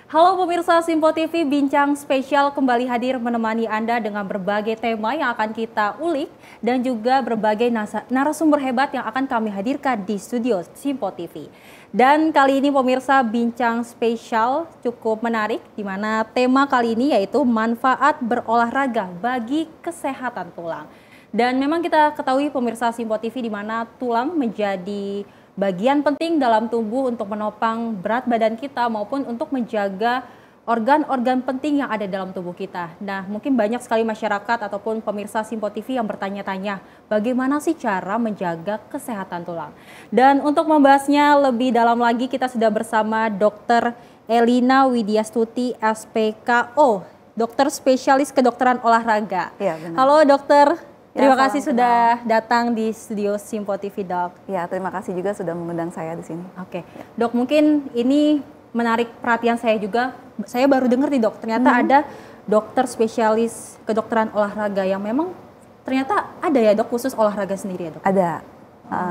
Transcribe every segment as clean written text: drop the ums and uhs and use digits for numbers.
Halo pemirsa Simpo TV, Bincang Spesial kembali hadir menemani Anda dengan berbagai tema yang akan kita ulik dan juga berbagai narasumber hebat yang akan kami hadirkan di studio Simpo TV. Dan kali ini pemirsa Bincang Spesial cukup menarik, di mana tema kali ini yaitu manfaat berolahraga bagi kesehatan tulang. Dan memang kita ketahui pemirsa Simpo TV di mana tulang menjadi bagian penting dalam tubuh untuk menopang berat badan kita maupun untuk menjaga organ-organ penting yang ada dalam tubuh kita. Nah, mungkin banyak sekali masyarakat ataupun pemirsa Simpo TV yang bertanya-tanya, bagaimana sih cara menjaga kesehatan tulang? Dan untuk membahasnya lebih dalam lagi, kita sudah bersama Dr. Elina Widyastuti, SPKO, dokter spesialis kedokteran olahraga. Ya, benar. Halo dokter. Terima Ya, kasih sudah datang di studio Simpo TV, Dok. Ya, terima kasih juga sudah mengundang saya di sini. Oke, Dok, mungkin ini menarik perhatian saya juga. Saya baru dengar nih, Dok, ternyata ada dokter spesialis kedokteran olahraga yang memang ternyata ada ya, Dok, khusus olahraga sendiri ya, Dok? Ada.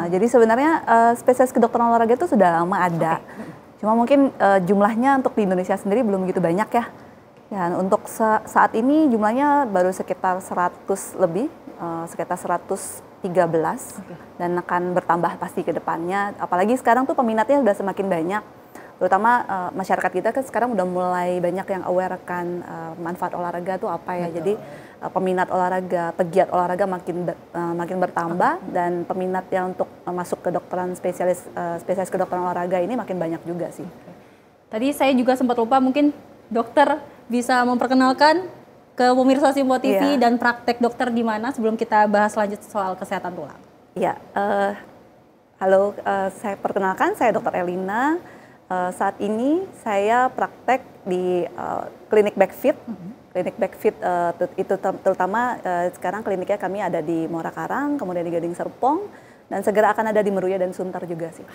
Jadi sebenarnya spesialis kedokteran olahraga itu sudah lama ada. Cuma mungkin jumlahnya untuk di Indonesia sendiri belum begitu banyak ya. Ya, untuk saat ini jumlahnya baru sekitar 100 lebih. Sekitar 113 dan akan bertambah pasti ke depannya. Apalagi sekarang tuh peminatnya sudah semakin banyak, terutama masyarakat kita kan sekarang udah mulai banyak yang aware akan manfaat olahraga tuh apa ya. Betul. Jadi peminat olahraga, pegiat olahraga makin bertambah dan peminat yang untuk masuk ke kedokteran spesialis kedokteran olahraga ini makin banyak juga sih. Tadi saya juga sempat lupa, mungkin dokter bisa memperkenalkan ke pemirsa Simpo TV dan praktek dokter di mana sebelum kita bahas lanjut soal kesehatan tulang. Iya, halo, saya perkenalkan, saya Dr. Elina. Saat ini saya praktek di klinik Backfit. Klinik Backfit itu terutama sekarang kliniknya kami ada di Muara Karang, kemudian di Gading Serpong, dan segera akan ada di Meruya dan Sunter juga sih.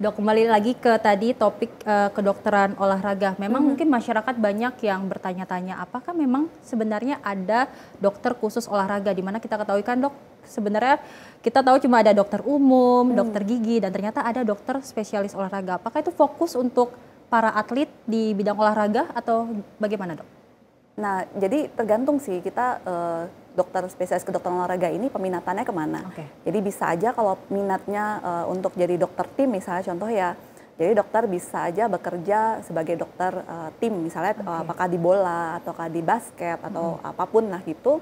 Dok, kembali lagi ke tadi topik kedokteran olahraga. Memang mungkin masyarakat banyak yang bertanya-tanya, apakah memang sebenarnya ada dokter khusus olahraga? Di mana kita ketahui kan, Dok, sebenarnya kita tahu cuma ada dokter umum, dokter gigi, dan ternyata ada dokter spesialis olahraga. Apakah itu fokus untuk para atlet di bidang olahraga atau bagaimana, Dok? Nah, jadi tergantung sih kita dokter spesialis kedokteran olahraga ini peminatannya kemana. Jadi bisa aja kalau minatnya untuk jadi dokter tim misalnya, contoh ya, jadi dokter bisa aja bekerja sebagai dokter tim misalnya, apakah di bola ataukah di basket atau apapun lah gitu.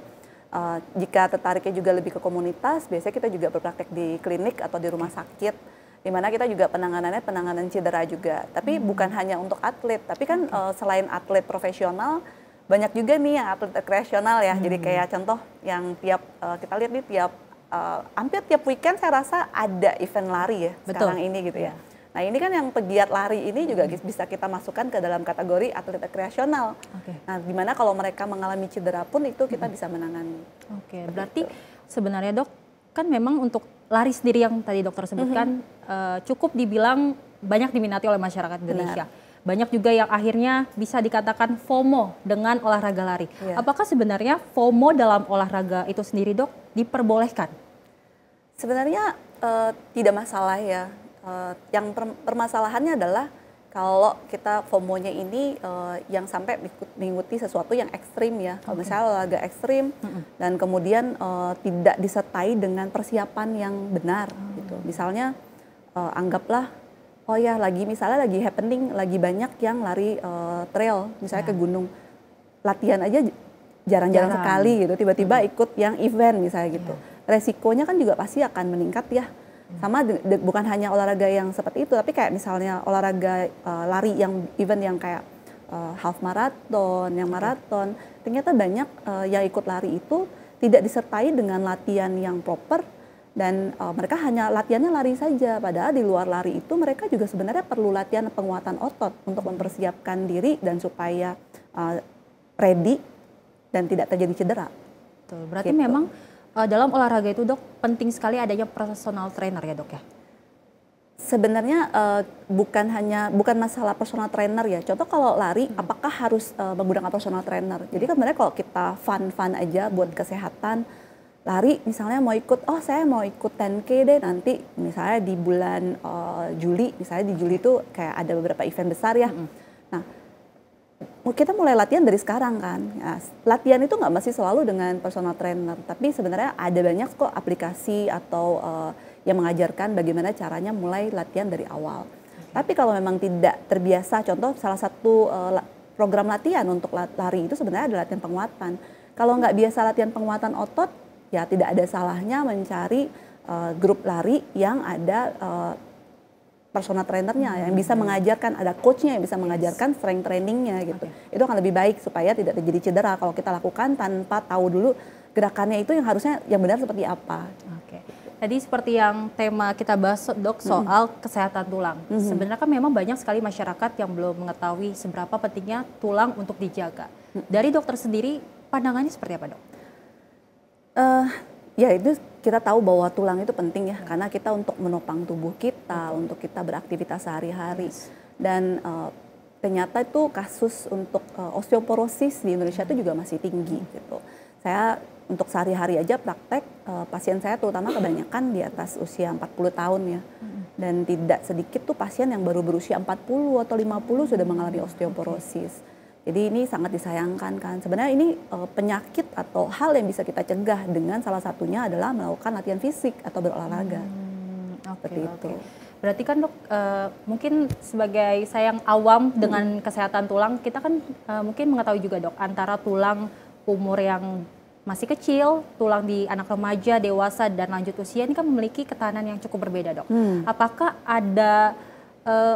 Jika tertariknya juga lebih ke komunitas, biasanya kita juga berpraktek di klinik atau di rumah sakit, di mana kita juga penanganannya penanganan cedera juga. Tapi bukan hanya untuk atlet, tapi kan selain atlet profesional, banyak juga nih yang atlet rekreasional ya. Jadi kayak contoh yang tiap kita lihat nih hampir tiap weekend saya rasa ada event lari ya. Betul. Sekarang ini gitu ya. Nah, ini kan yang pegiat lari ini juga bisa kita masukkan ke dalam kategori atlet rekreasional. Nah, dimana kalau mereka mengalami cedera pun itu kita bisa menangani. Berarti sebenarnya, Dok, kan memang untuk lari sendiri yang tadi dokter sebutkan cukup dibilang banyak diminati oleh masyarakat Indonesia. Banyak juga yang akhirnya bisa dikatakan FOMO dengan olahraga lari. Apakah sebenarnya FOMO dalam olahraga itu sendiri, Dok, diperbolehkan? Sebenarnya tidak masalah ya. Yang permasalahannya adalah kalau kita FOMO-nya ini yang sampai mengikuti sesuatu yang ekstrim ya. Kalau misalnya olahraga ekstrim dan kemudian tidak disertai dengan persiapan yang benar gitu. Misalnya anggaplah misalnya lagi happening, lagi banyak yang lari trail, misalnya ke gunung. Latihan aja jarang-jarang sekali gitu, tiba-tiba ikut yang event misalnya gitu. Resikonya kan juga pasti akan meningkat ya. Sama bukan hanya olahraga yang seperti itu, tapi kayak misalnya olahraga lari yang event yang kayak half marathon, yang maraton. Ternyata banyak yang ikut lari itu tidak disertai dengan latihan yang proper. Dan mereka hanya latihannya lari saja, padahal di luar lari itu mereka juga sebenarnya perlu latihan penguatan otot untuk mempersiapkan diri dan supaya ready dan tidak terjadi cedera. Betul. Berarti memang dalam olahraga itu, Dok, penting sekali adanya personal trainer ya, Dok ya? Sebenarnya bukan masalah personal trainer ya. Contoh kalau lari, apakah harus menggunakan personal trainer? Jadi kan sebenarnya kalau kita fun aja buat kesehatan, lari misalnya saya mau ikut 10K deh nanti misalnya di bulan Juli, misalnya di Juli itu kayak ada beberapa event besar ya. Nah, kita mulai latihan dari sekarang kan. Ya, latihan itu nggak mesti selalu dengan personal trainer, tapi sebenarnya ada banyak kok aplikasi atau yang mengajarkan bagaimana caranya mulai latihan dari awal. Tapi kalau memang tidak terbiasa, contoh salah satu program latihan untuk lari itu sebenarnya adalah latihan penguatan. Kalau nggak biasa latihan penguatan otot, ya tidak ada salahnya mencari grup lari yang ada personal trainernya yang bisa mengajarkan, ada coachnya yang bisa mengajarkan strength trainingnya gitu. Itu akan lebih baik supaya tidak terjadi cedera kalau kita lakukan tanpa tahu dulu gerakannya itu yang harusnya yang benar seperti apa. Oke. Tadi seperti yang tema kita bahas dok soal kesehatan tulang. Sebenarnya kan memang banyak sekali masyarakat yang belum mengetahui seberapa pentingnya tulang untuk dijaga. Dari dokter sendiri pandangannya seperti apa dok? Ya itu kita tahu bahwa tulang itu penting ya, karena kita untuk menopang tubuh kita, untuk kita beraktivitas sehari-hari. Dan ternyata itu kasus untuk osteoporosis di Indonesia itu juga masih tinggi gitu. Saya untuk sehari-hari aja praktek, pasien saya terutama kebanyakan di atas usia 40 tahun ya. Dan tidak sedikit tuh pasien yang baru berusia 40 atau 50 sudah mengalami osteoporosis. Jadi ini sangat disayangkan kan. Sebenarnya ini penyakit atau hal yang bisa kita cegah dengan salah satunya adalah melakukan latihan fisik atau berolahraga. Seperti itu. Berarti kan dok, mungkin sebagai saya yang awam dengan kesehatan tulang, kita kan mungkin mengetahui juga dok, antara tulang umur yang masih kecil, tulang di anak remaja, dewasa, dan lanjut usia ini kan memiliki ketahanan yang cukup berbeda dok. Apakah ada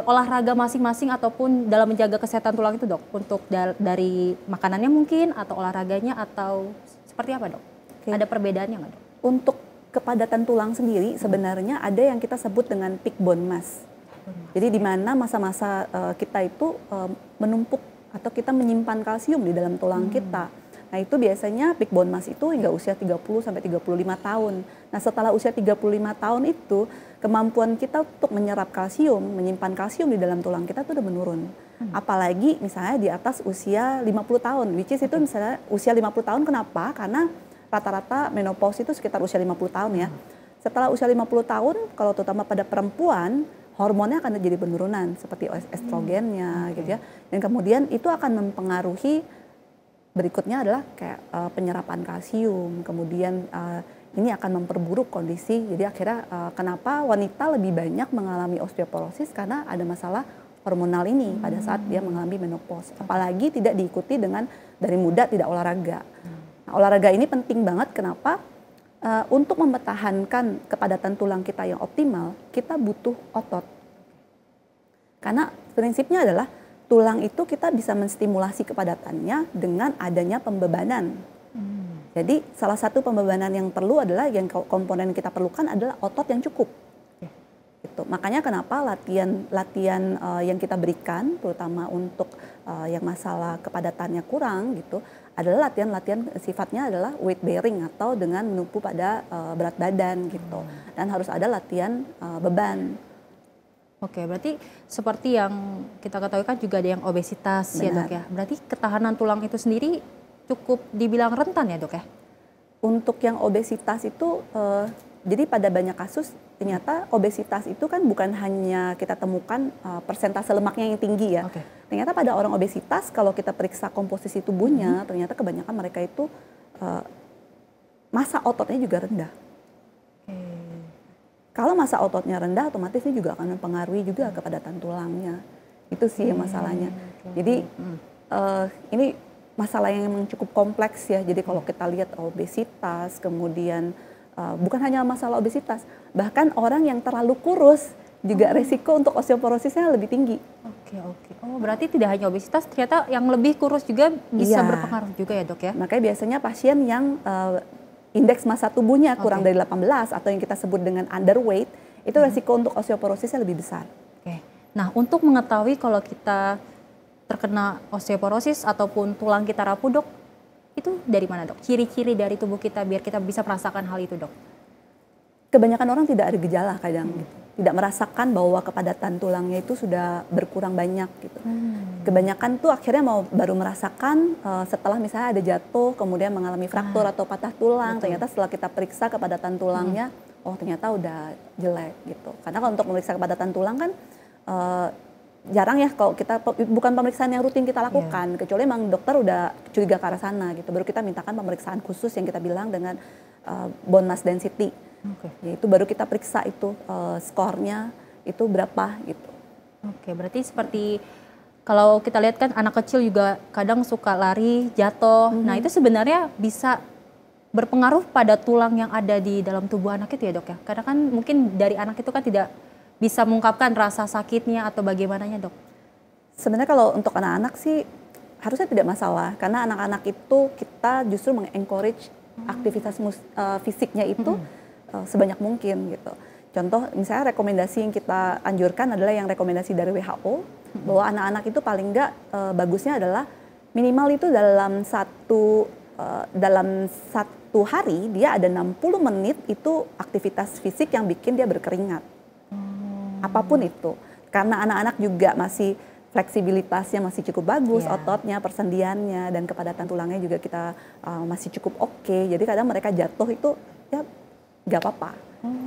olahraga masing-masing ataupun dalam menjaga kesehatan tulang itu dok, untuk dari makanannya mungkin atau olahraganya atau seperti apa dok? Ada perbedaannya nggak dok? Untuk kepadatan tulang sendiri sebenarnya ada yang kita sebut dengan peak bone mass. Jadi di mana masa-masa kita itu menumpuk atau kita menyimpan kalsium di dalam tulang kita. Nah itu biasanya peak bone mass itu hingga usia 30 sampai 35 tahun. Nah setelah usia 35 tahun itu kemampuan kita untuk menyerap kalsium, menyimpan kalsium di dalam tulang kita itu udah menurun. Apalagi misalnya di atas usia 50 tahun, which is itu misalnya usia 50 tahun kenapa? Karena rata-rata menopause itu sekitar usia 50 tahun ya. Setelah usia 50 tahun, kalau terutama pada perempuan, hormonnya akan terjadi penurunan seperti estrogennya gitu ya. Dan kemudian itu akan mempengaruhi berikutnya adalah kayak penyerapan kalsium, kemudian ini akan memperburuk kondisi. Jadi akhirnya kenapa wanita lebih banyak mengalami osteoporosis karena ada masalah hormonal ini pada saat dia mengalami menopause. Apalagi tidak diikuti dengan dari muda tidak olahraga. Nah, olahraga ini penting banget kenapa? Untuk mempertahankan kepadatan tulang kita yang optimal, kita butuh otot. Karena prinsipnya adalah tulang itu kita bisa menstimulasi kepadatannya dengan adanya pembebanan. Jadi salah satu pembebanan yang perlu adalah yang komponen yang kita perlukan adalah otot yang cukup. Gitu. Makanya kenapa latihan yang kita berikan, terutama untuk yang masalah kepadatannya kurang gitu, adalah latihan sifatnya adalah weight bearing atau dengan menumpu pada berat badan gitu. Dan harus ada latihan beban. Oke, berarti seperti yang kita ketahui kan juga ada yang obesitas. Benar. Ya dok ya. Berarti ketahanan tulang itu sendiri cukup dibilang rentan ya dok ya? Untuk yang obesitas itu, jadi pada banyak kasus ternyata obesitas itu kan bukan hanya kita temukan persentase lemaknya yang tinggi ya. Ternyata pada orang obesitas kalau kita periksa komposisi tubuhnya, ternyata kebanyakan mereka itu massa ototnya juga rendah. Kalau massa ototnya rendah, otomatis ini juga akan mempengaruhi juga kepadatan tulangnya. Itu sih masalahnya. Jadi ini masalah yang memang cukup kompleks ya. Jadi kalau kita lihat obesitas, kemudian bukan hanya masalah obesitas, bahkan orang yang terlalu kurus juga resiko untuk osteoporosisnya lebih tinggi. Oh berarti tidak hanya obesitas, ternyata yang lebih kurus juga bisa berpengaruh juga ya dok ya? Makanya biasanya pasien yang indeks massa tubuhnya kurang dari 18 atau yang kita sebut dengan underweight, itu resiko untuk osteoporosisnya lebih besar. Nah untuk mengetahui kalau kita terkena osteoporosis ataupun tulang kita rapuh dok, itu dari mana dok? Ciri-ciri dari tubuh kita biar kita bisa merasakan hal itu dok? Kebanyakan orang tidak ada gejala kadang gitu. Tidak merasakan bahwa kepadatan tulangnya itu sudah berkurang banyak gitu. Kebanyakan tuh akhirnya baru merasakan setelah misalnya ada jatuh, kemudian mengalami fraktur atau patah tulang. Ternyata setelah kita periksa kepadatan tulangnya, oh ternyata udah jelek gitu. Karena kalau untuk memeriksa kepadatan tulang kan jarang ya kalau kita bukan pemeriksaan yang rutin kita lakukan, kecuali memang dokter udah curiga ke arah sana gitu, baru kita mintakan pemeriksaan khusus yang kita bilang dengan bone mass density. Yaitu baru kita periksa itu skornya itu berapa gitu. Oke, berarti seperti kalau kita lihat kan anak kecil juga kadang suka lari, jatuh. Nah, itu sebenarnya bisa berpengaruh pada tulang yang ada di dalam tubuh anak itu ya, Dok ya? Karena kan mungkin dari anak itu kan tidak bisa mengungkapkan rasa sakitnya atau bagaimananya, Dok. Sebenarnya kalau untuk anak-anak sih harusnya tidak masalah, karena anak-anak itu kita justru mengencourage aktivitas fisiknya itu sebanyak mungkin gitu. Contoh misalnya rekomendasi yang kita anjurkan adalah yang rekomendasi dari WHO, bahwa anak-anak itu paling enggak bagusnya adalah minimal itu dalam satu hari dia ada 60 menit itu aktivitas fisik yang bikin dia berkeringat. Apapun itu. Karena anak-anak juga masih fleksibilitasnya masih cukup bagus, ototnya, persendiannya, dan kepadatan tulangnya juga kita masih cukup oke. Jadi kadang mereka jatuh itu ya nggak apa-apa.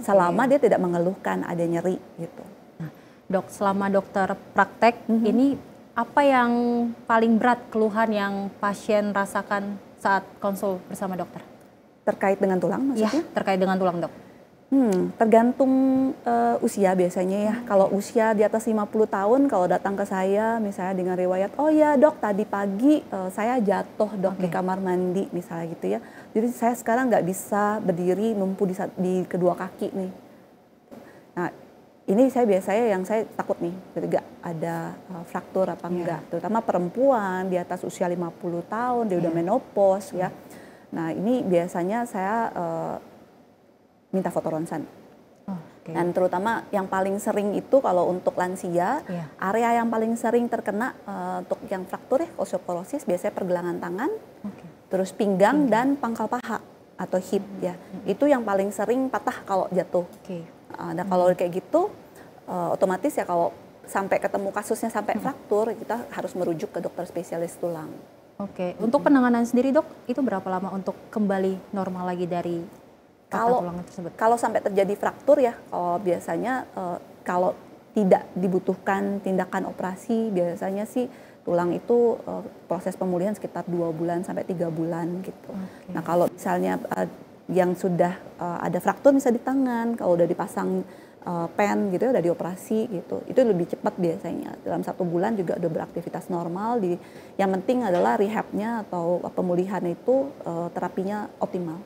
Selama dia tidak mengeluhkan ada nyeri gitu. Nah, Dok, selama dokter praktek ini apa yang paling berat keluhan yang pasien rasakan saat konsul bersama dokter? Terkait dengan tulang maksudnya? Ya, terkait dengan tulang, Dok. Tergantung usia biasanya ya. Kalau usia di atas 50 tahun kalau datang ke saya misalnya dengan riwayat, oh ya dok tadi pagi saya jatuh dok di kamar mandi misalnya gitu ya. Jadi saya sekarang nggak bisa berdiri numpu di kedua kaki nih. Nah ini saya biasanya yang saya takut nih, ketika ada fraktur apa enggak. Terutama perempuan di atas usia 50 tahun, dia udah menopause ya. Nah ini biasanya saya minta foto ronsen. Dan terutama yang paling sering itu kalau untuk lansia, area yang paling sering terkena untuk yang fraktur ya, osteoporosis biasanya pergelangan tangan, terus pinggang dan pangkal paha atau hip ya. Itu yang paling sering patah kalau jatuh. Dan kalau kayak gitu otomatis ya kalau sampai ketemu kasusnya sampai fraktur, kita harus merujuk ke dokter spesialis tulang. Untuk penanganan sendiri dok, itu berapa lama untuk kembali normal lagi dari kalau sampai terjadi fraktur ya, biasanya kalau tidak dibutuhkan tindakan operasi, biasanya sih tulang itu proses pemulihan sekitar 2 bulan sampai 3 bulan gitu. Nah kalau misalnya yang sudah ada fraktur misalnya di tangan, kalau udah dipasang pen gitu, udah dioperasi gitu, itu lebih cepat biasanya. Dalam 1 bulan juga udah beraktivitas normal. Yang penting adalah rehabnya atau pemulihan itu terapinya optimal.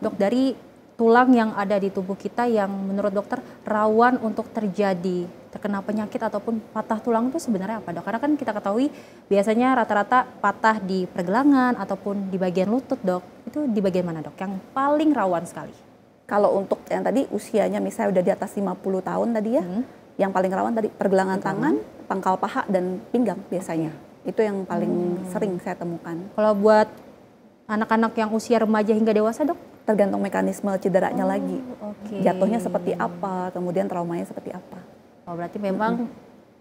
Dok, dari tulang yang ada di tubuh kita yang menurut dokter rawan untuk terkena penyakit ataupun patah tulang itu sebenarnya apa dok? Karena kan kita ketahui biasanya rata-rata patah di pergelangan ataupun di bagian lutut dok. Itu di bagian mana dok yang paling rawan sekali? Kalau untuk yang tadi usianya misalnya udah di atas 50 tahun tadi ya, yang paling rawan tadi pergelangan tangan, pangkal paha dan pinggang biasanya. Itu yang paling sering saya temukan. Kalau buat anak-anak yang usia remaja hingga dewasa dok? Tergantung mekanisme cederanya lagi. Jatuhnya seperti apa, kemudian traumanya seperti apa. Berarti memang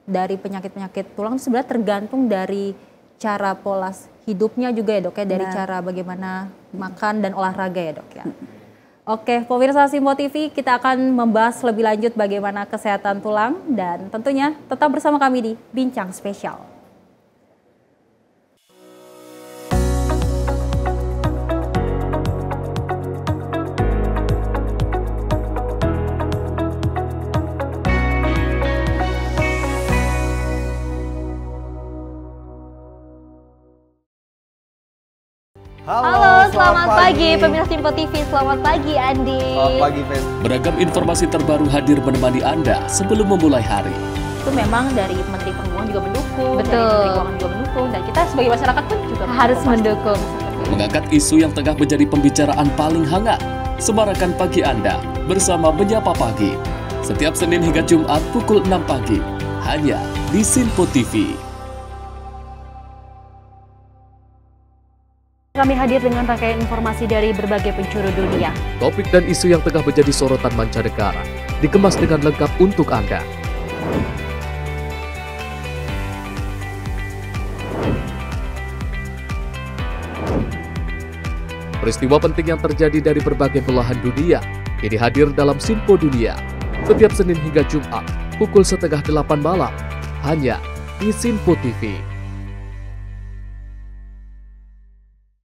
dari penyakit-penyakit tulang itu sebenarnya tergantung dari cara pola hidupnya juga ya dok ya, dari cara bagaimana makan dan olahraga ya dok ya. Oke, pemirsa Simpo TV, kita akan membahas lebih lanjut bagaimana kesehatan tulang dan tentunya tetap bersama kami di Bincang Spesial. Halo, selamat pagi pemirsa Simpo TV, selamat pagi Andi. Selamat pagi, Fen. Beragam informasi terbaru hadir menemani Anda sebelum memulai hari. Itu memang dari Menteri Perhubungan juga mendukung, dari Menteri Keuangan juga mendukung, dan kita sebagai masyarakat pun juga harus mendukung. Mengangkat isu yang tengah menjadi pembicaraan paling hangat, semarakan pagi Anda bersama Menyapa Pagi. Setiap Senin hingga Jumat pukul 6 pagi, hanya di Simpo TV. Kami hadir dengan rangkaian informasi dari berbagai penjuru dunia. Topik dan isu yang tengah menjadi sorotan mancanegara dikemas dengan lengkap untuk Anda. Peristiwa penting yang terjadi dari berbagai belahan dunia kini hadir dalam Simpo Dunia setiap Senin hingga Jumat pukul 7:30 malam hanya di Simpo TV.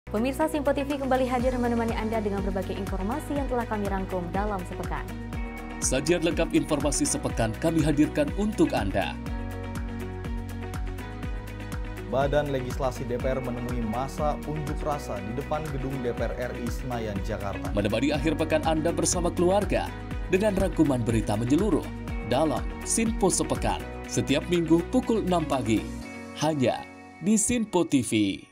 Pemirsa, Simpo TV kembali hadir menemani Anda dengan berbagai informasi yang telah kami rangkum dalam sepekan. Sajian lengkap informasi sepekan kami hadirkan untuk Anda. Badan Legislasi DPR menemui masa unjuk rasa di depan gedung DPR RI Senayan, Jakarta. Menemani akhir pekan Anda bersama keluarga dengan rangkuman berita menyeluruh dalam Simpo Sepekan setiap minggu pukul 6 pagi hanya di Simpo TV.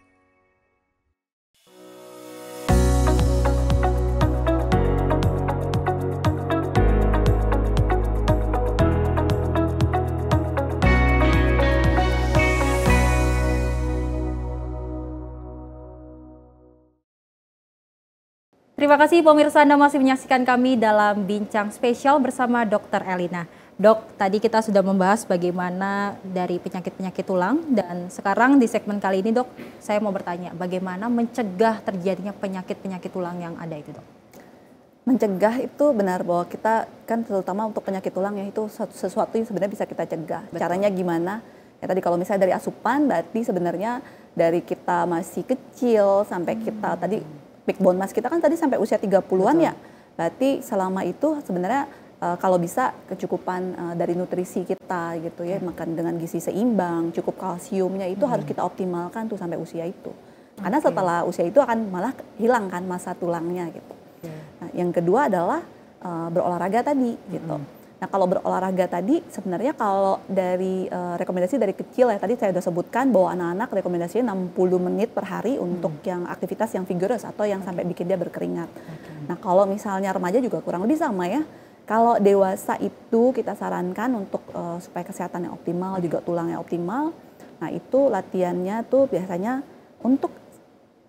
Terima kasih pemirsa, Anda masih menyaksikan kami dalam Bincang Spesial bersama Dr. Elina. Dok, tadi kita sudah membahas bagaimana dari penyakit-penyakit tulang, dan sekarang di segmen kali ini dok, saya mau bertanya bagaimana mencegah terjadinya penyakit-penyakit tulang yang ada itu dok? Mencegah itu benar bahwa kita kan terutama untuk penyakit tulang ya itu sesuatu yang sebenarnya bisa kita cegah. Betul. Caranya gimana? Ya tadi kalau misalnya dari asupan berarti sebenarnya dari kita masih kecil sampai kita tadi peak bone mass kita kan tadi sampai usia 30-an ya. Berarti selama itu sebenarnya kalau bisa kecukupan dari nutrisi kita gitu ya, makan dengan gizi seimbang, cukup kalsiumnya itu harus kita optimalkan tuh sampai usia itu. Karena setelah usia itu akan malah hilang kan massa tulangnya gitu. Nah, yang kedua adalah berolahraga tadi gitu. Nah, kalau berolahraga tadi sebenarnya kalau dari rekomendasi dari kecil ya, tadi saya sudah sebutkan bahwa anak-anak rekomendasinya 60 menit per hari untuk yang aktivitas yang vigorous atau yang sampai bikin dia berkeringat. Nah, kalau misalnya remaja juga kurang lebih sama ya. Kalau dewasa itu kita sarankan untuk supaya kesehatan yang optimal, juga tulangnya optimal. Nah, itu latihannya tuh biasanya untuk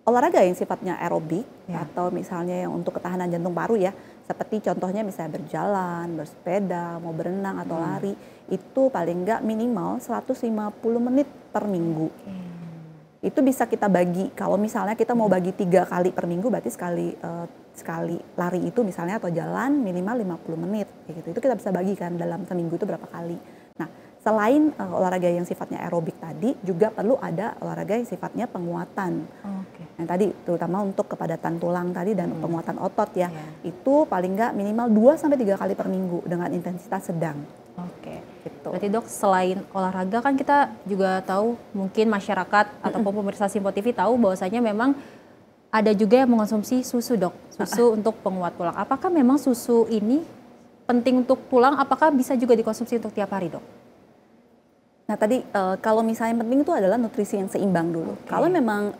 olahraga yang sifatnya aerobik atau misalnya yang untuk ketahanan jantung paru ya. Seperti contohnya misalnya berjalan, bersepeda, mau berenang atau lari, itu paling enggak minimal 150 menit per minggu. Itu bisa kita bagi, kalau misalnya kita mau bagi 3 kali per minggu, berarti sekali lari itu misalnya atau jalan minimal 50 menit. Gitu. Itu kita bisa bagikan dalam seminggu itu berapa kali. Nah, selain olahraga yang sifatnya aerobik tadi, juga perlu ada olahraga yang sifatnya penguatan. Yang tadi terutama untuk kepadatan tulang tadi dan penguatan otot ya. Itu paling nggak minimal 2-3 kali per minggu dengan intensitas sedang. Gitu. Berarti dok, selain olahraga kan kita juga tahu, mungkin masyarakat ataupun pemirsa Simpo TV tahu bahwasanya memang ada juga yang mengonsumsi susu dok, susu untuk penguat tulang. Apakah memang susu ini penting untuk tulang? Apakah bisa juga dikonsumsi untuk tiap hari dok? Nah tadi kalau misalnya yang penting itu adalah nutrisi yang seimbang dulu. Kalau memang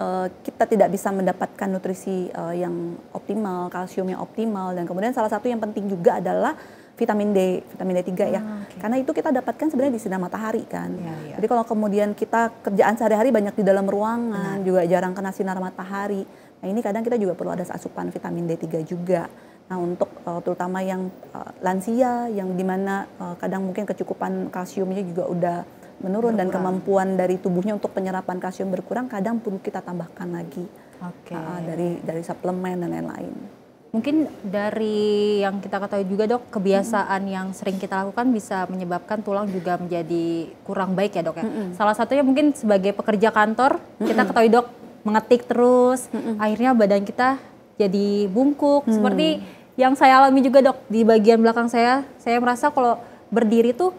kita tidak bisa mendapatkan nutrisi yang optimal, kalsium yang optimal, dan kemudian salah satu yang penting juga adalah vitamin D3 ya. Karena itu kita dapatkan sebenarnya di sinar matahari kan. Jadi kalau kemudian kita kerjaan sehari-hari banyak di dalam ruangan, juga jarang kena sinar matahari. Nah ini kadang kita juga perlu ada asupan vitamin D3 juga. Nah untuk terutama yang lansia, yang dimana kadang mungkin kecukupan kalsiumnya juga udah menurun dan kemampuan dari tubuhnya untuk penyerapan kalsium berkurang, kadang perlu kita tambahkan lagi dari suplemen dan lain-lain. Mungkin dari yang kita ketahui juga dok, kebiasaan yang sering kita lakukan bisa menyebabkan tulang juga menjadi kurang baik ya dok ya. Salah satunya mungkin sebagai pekerja kantor, kita ketahui dok mengetik terus, akhirnya badan kita jadi bungkuk. Seperti yang saya alami juga dok, di bagian belakang saya merasa kalau berdiri tuh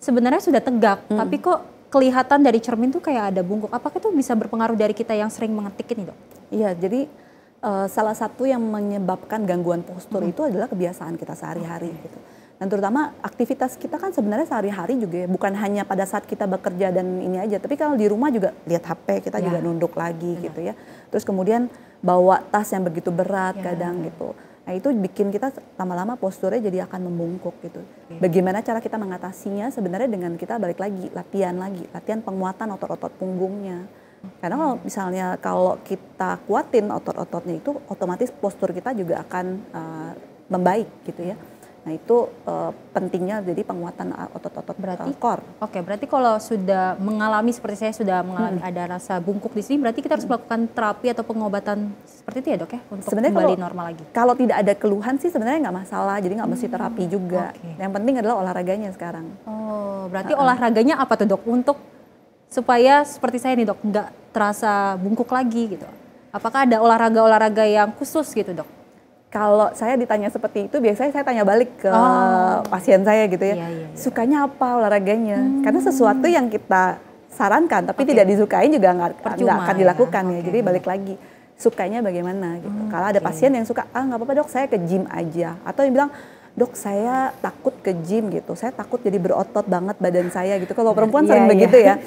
sebenarnya sudah tegak, tapi kok kelihatan dari cermin tuh kayak ada bungkuk. Apakah itu bisa berpengaruh dari kita yang sering mengetik ini dok? Iya, jadi salah satu yang menyebabkan gangguan postur itu adalah kebiasaan kita sehari-hari gitu. Dan terutama aktivitas kita kan sebenarnya sehari-hari juga ya, bukan hanya pada saat kita bekerja dan ini aja, tapi kalau di rumah juga lihat HP, kita juga nunduk lagi gitu ya. Terus kemudian bawa tas yang begitu berat kadang gitu. Nah itu bikin kita lama-lama posturnya jadi akan membungkuk gitu. Bagaimana cara kita mengatasinya? Sebenarnya dengan kita balik lagi, latihan penguatan otot-otot punggungnya. Karena kalau misalnya kalau kita kuatin otot-ototnya itu, otomatis postur kita juga akan membaik gitu ya. Nah itu pentingnya jadi penguatan otot-otot core. Oke, berarti kalau sudah mengalami seperti saya sudah mengalami ada rasa bungkuk di sini, berarti kita harus melakukan terapi atau pengobatan seperti itu ya dok ya untuk Sebenarnya kembali normal lagi. Kalau tidak ada keluhan sih sebenarnya nggak masalah, jadi nggak mesti terapi juga. Oke. Yang penting adalah olahraganya sekarang. Oh, berarti olahraganya apa tuh dok untuk supaya seperti saya nih dok nggak terasa bungkuk lagi gitu? Apakah ada olahraga-olahraga yang khusus gitu dok? Kalau saya ditanya seperti itu, biasanya saya tanya balik ke pasien saya gitu ya. Iya. Sukanya apa olahraganya? Karena sesuatu yang kita sarankan tapi tidak disukai juga nggak akan dilakukan ya. Jadi balik lagi, sukanya bagaimana gitu. Kalau ada pasien yang suka, nggak apa-apa dok, saya ke gym aja. Atau yang bilang, dok saya takut ke gym gitu, saya takut jadi berotot banget badan saya gitu. Kalau perempuan sering begitu ya.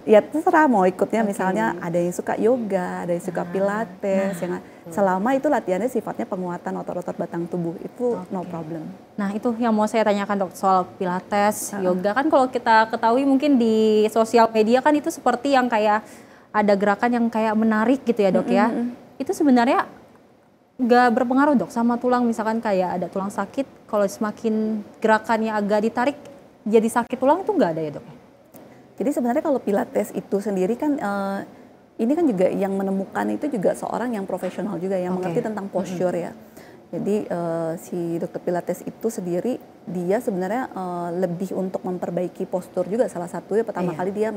Ya terserah mau ikutnya, misalnya ada yang suka yoga, ada yang suka pilates, yang selama itu latihannya sifatnya penguatan otot-otot batang tubuh, itu no problem. Nah itu yang mau saya tanyakan dok, soal pilates, yoga kan kalau kita ketahui mungkin di sosial media kan itu seperti yang kayak ada gerakan yang kayak menarik gitu ya dok ya. Itu sebenarnya nggak berpengaruh dok sama tulang, misalkan kayak ada tulang sakit, kalau semakin gerakannya agak ditarik jadi sakit tulang itu nggak ada ya dok? Jadi sebenarnya kalau pilates itu sendiri kan ini kan juga yang menemukan itu juga seorang yang profesional juga yang mengerti tentang posture ya. Jadi si dokter pilates itu sendiri dia sebenarnya lebih untuk memperbaiki postur juga, salah satunya pertama kali dia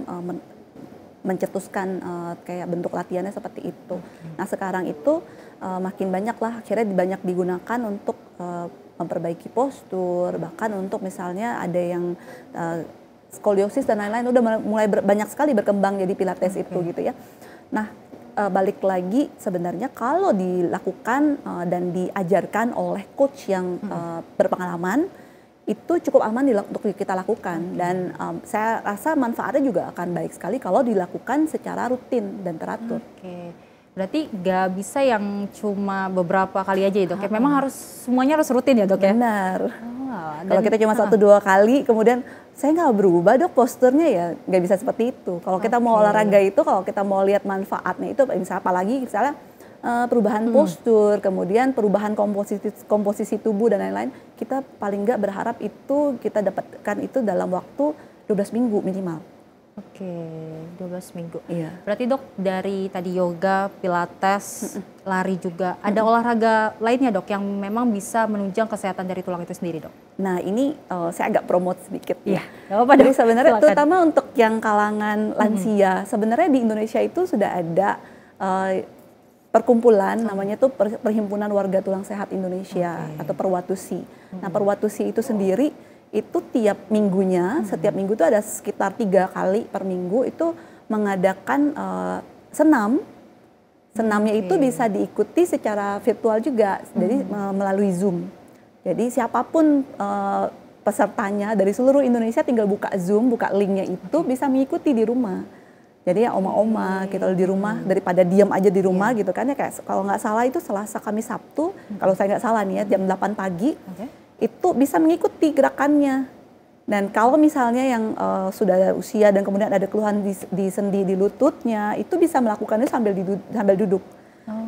mencetuskan kayak bentuk latihannya seperti itu. Nah sekarang itu makin banyak lah akhirnya banyak digunakan untuk memperbaiki postur, bahkan untuk misalnya ada yang skoliosis dan lain-lain udah mulai banyak sekali berkembang jadi pilates itu gitu ya. Nah balik lagi sebenarnya kalau dilakukan dan diajarkan oleh coach yang berpengalaman itu cukup aman untuk kita lakukan dan saya rasa manfaatnya juga akan baik sekali kalau dilakukan secara rutin dan teratur. Berarti nggak bisa yang cuma beberapa kali aja ya dok ya? Memang harus semuanya harus rutin ya dok ya? Benar. Kalau kita cuma 1-2 kali kemudian saya nggak berubah dok posturnya, ya nggak bisa seperti itu. Kalau kita mau olahraga itu, kalau kita mau lihat manfaatnya itu misalnya apalagi misalnya perubahan postur, kemudian perubahan komposisi tubuh dan lain-lain, kita paling nggak berharap itu kita dapatkan itu dalam waktu 12 minggu minimal. 12 minggu. Iya. Berarti dok dari tadi yoga, pilates, lari juga, ada olahraga lainnya dok yang memang bisa menunjang kesehatan dari tulang itu sendiri dok? Nah ini saya agak promote sedikit ya. Jadi sebenarnya terutama untuk yang kalangan lansia, sebenarnya di Indonesia itu sudah ada perkumpulan namanya tuh Perhimpunan Warga Tulang Sehat Indonesia atau Perwatusi. Nah Perwatusi itu sendiri itu tiap minggunya, setiap minggu itu ada sekitar 3 kali per minggu itu mengadakan senam. Senamnya itu bisa diikuti secara virtual juga, jadi melalui Zoom. Jadi siapapun pesertanya dari seluruh Indonesia tinggal buka Zoom, buka linknya itu bisa mengikuti di rumah. Jadi ya oma-oma kita di rumah daripada diam aja di rumah gitu kan ya, kayak kalau nggak salah itu Selasa, Kamis, Sabtu, kalau saya nggak salah nih ya jam 8 pagi. Itu bisa mengikuti gerakannya. Dan kalau misalnya yang sudah ada usia dan kemudian ada keluhan di sendi di lututnya, itu bisa melakukannya sambil duduk.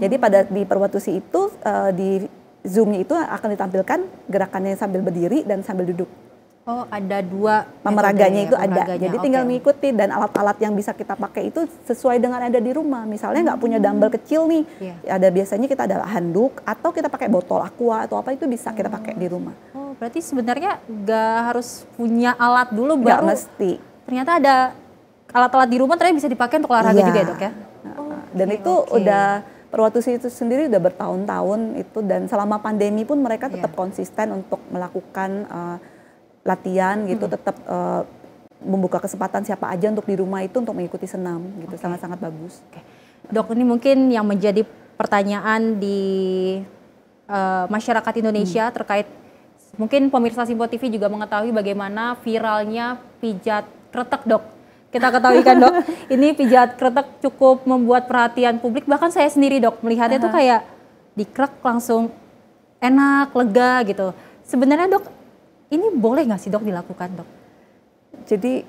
Jadi di Perwatusi itu di Zoom-nya itu akan ditampilkan gerakannya sambil berdiri dan sambil duduk. Oh, ada 2 pemeraganya itu ada. Jadi tinggal mengikuti dan alat-alat yang bisa kita pakai itu sesuai dengan ada di rumah. Misalnya nggak punya dumbbell kecil nih, ada biasanya kita ada handuk atau kita pakai botol aqua atau apa itu bisa kita pakai di rumah. Oh, berarti sebenarnya nggak harus punya alat dulu nggak baru. Mesti. Ternyata ada alat-alat di rumah ternyata bisa dipakai untuk olahraga juga ya dok ya? Dan itu udah Perwatusi itu sendiri udah bertahun-tahun itu, dan selama pandemi pun mereka tetap konsisten untuk melakukan latihan gitu, tetap membuka kesempatan siapa aja untuk di rumah itu untuk mengikuti senam gitu, sangat-sangat bagus. Dok, ini mungkin yang menjadi pertanyaan di masyarakat Indonesia terkait, mungkin pemirsa Simpo TV juga mengetahui bagaimana viralnya pijat kretek dok. Kita ketahui kan dok, ini pijat kretek cukup membuat perhatian publik, bahkan saya sendiri dok melihatnya tuh kayak dikrek langsung enak, lega gitu. Sebenarnya dok, ini boleh nggak sih dok dilakukan dok? Jadi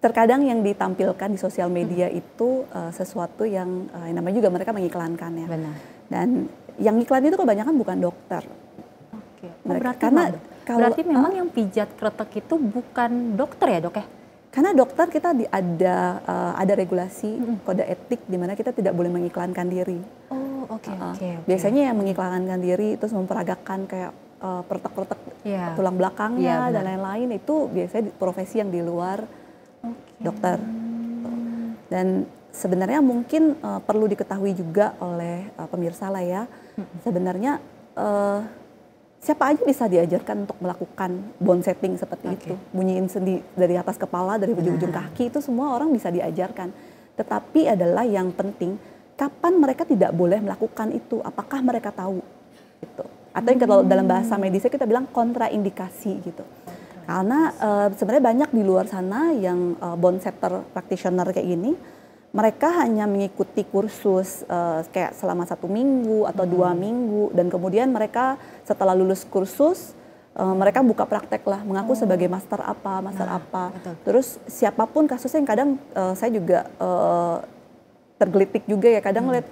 terkadang yang ditampilkan di sosial media itu sesuatu yang namanya juga mereka mengiklankan ya. Benar. Dan yang iklan itu kebanyakan bukan dokter. Oke. Mereka, berarti memang yang pijat kretek itu bukan dokter ya dok ya? Karena dokter kita ada regulasi kode etik di mana kita tidak boleh mengiklankan diri. Oh oke. Biasanya yang mengiklankan diri terus memperagakan kayak pertek-pertek tulang belakangnya dan lain-lain itu biasanya profesi yang di luar dokter. Dan sebenarnya mungkin perlu diketahui juga oleh pemirsa lah ya. Sebenarnya siapa aja bisa diajarkan untuk melakukan bone setting seperti itu. Bunyiin sendi dari atas kepala, dari ujung-ujung kaki itu semua orang bisa diajarkan. Tetapi adalah yang penting kapan mereka tidak boleh melakukan itu, apakah mereka tahu gitu. Atau yang kalau dalam bahasa medisnya kita bilang kontraindikasi gitu. Karena sebenarnya banyak di luar sana yang bone setter practitioner kayak gini, mereka hanya mengikuti kursus kayak selama 1 minggu atau 2 minggu dan kemudian mereka setelah lulus kursus mereka buka praktek lah, mengaku sebagai master apa. Betul. Terus siapapun kasusnya yang kadang saya juga tergelitik juga ya, kadang lihat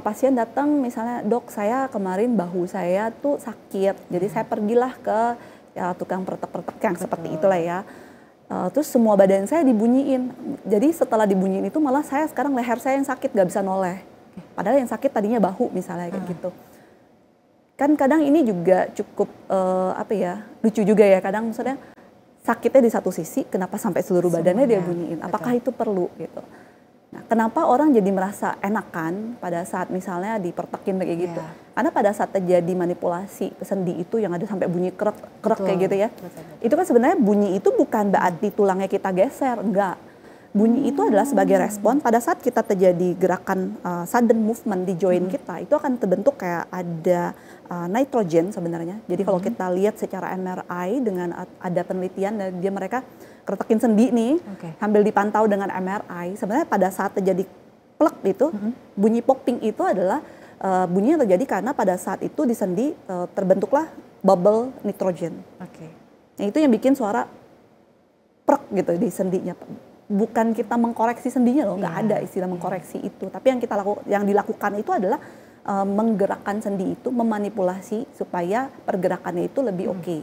pasien datang misalnya, dok saya kemarin bahu saya tuh sakit, jadi saya pergilah ke tukang pertek-pertek yang seperti itulah ya. Terus semua badan saya dibunyiin. Jadi setelah dibunyiin itu malah saya sekarang leher saya yang sakit, gak bisa noleh. Padahal yang sakit tadinya bahu misalnya kayak gitu. Kan kadang ini juga cukup lucu juga ya. Kadang maksudnya sakitnya di satu sisi, kenapa sampai seluruh badannya dia bunyiin? Apakah itu perlu gitu? Nah, kenapa orang jadi merasa enakan pada saat misalnya dipertekin kayak gitu? Karena pada saat terjadi manipulasi sendi itu yang ada sampai bunyi krek kayak gitu ya. Itu kan sebenarnya bunyi itu bukan berarti tulangnya kita geser, enggak. Bunyi itu adalah sebagai respon pada saat kita terjadi gerakan sudden movement di joint kita, itu akan terbentuk kayak ada nitrogen sebenarnya. Jadi kalau kita lihat secara MRI dengan ada penelitian dan mereka keretakin sendi nih, sambil dipantau dengan MRI, sebenarnya pada saat terjadi plek itu, bunyi popping itu adalah bunyi yang terjadi karena pada saat itu di sendi terbentuklah bubble nitrogen. Nah, itu yang bikin suara prek gitu di sendinya. Bukan kita mengkoreksi sendinya loh, nggak ada istilah mengkoreksi itu. Tapi yang dilakukan itu adalah menggerakkan sendi itu, memanipulasi supaya pergerakannya itu lebih oke.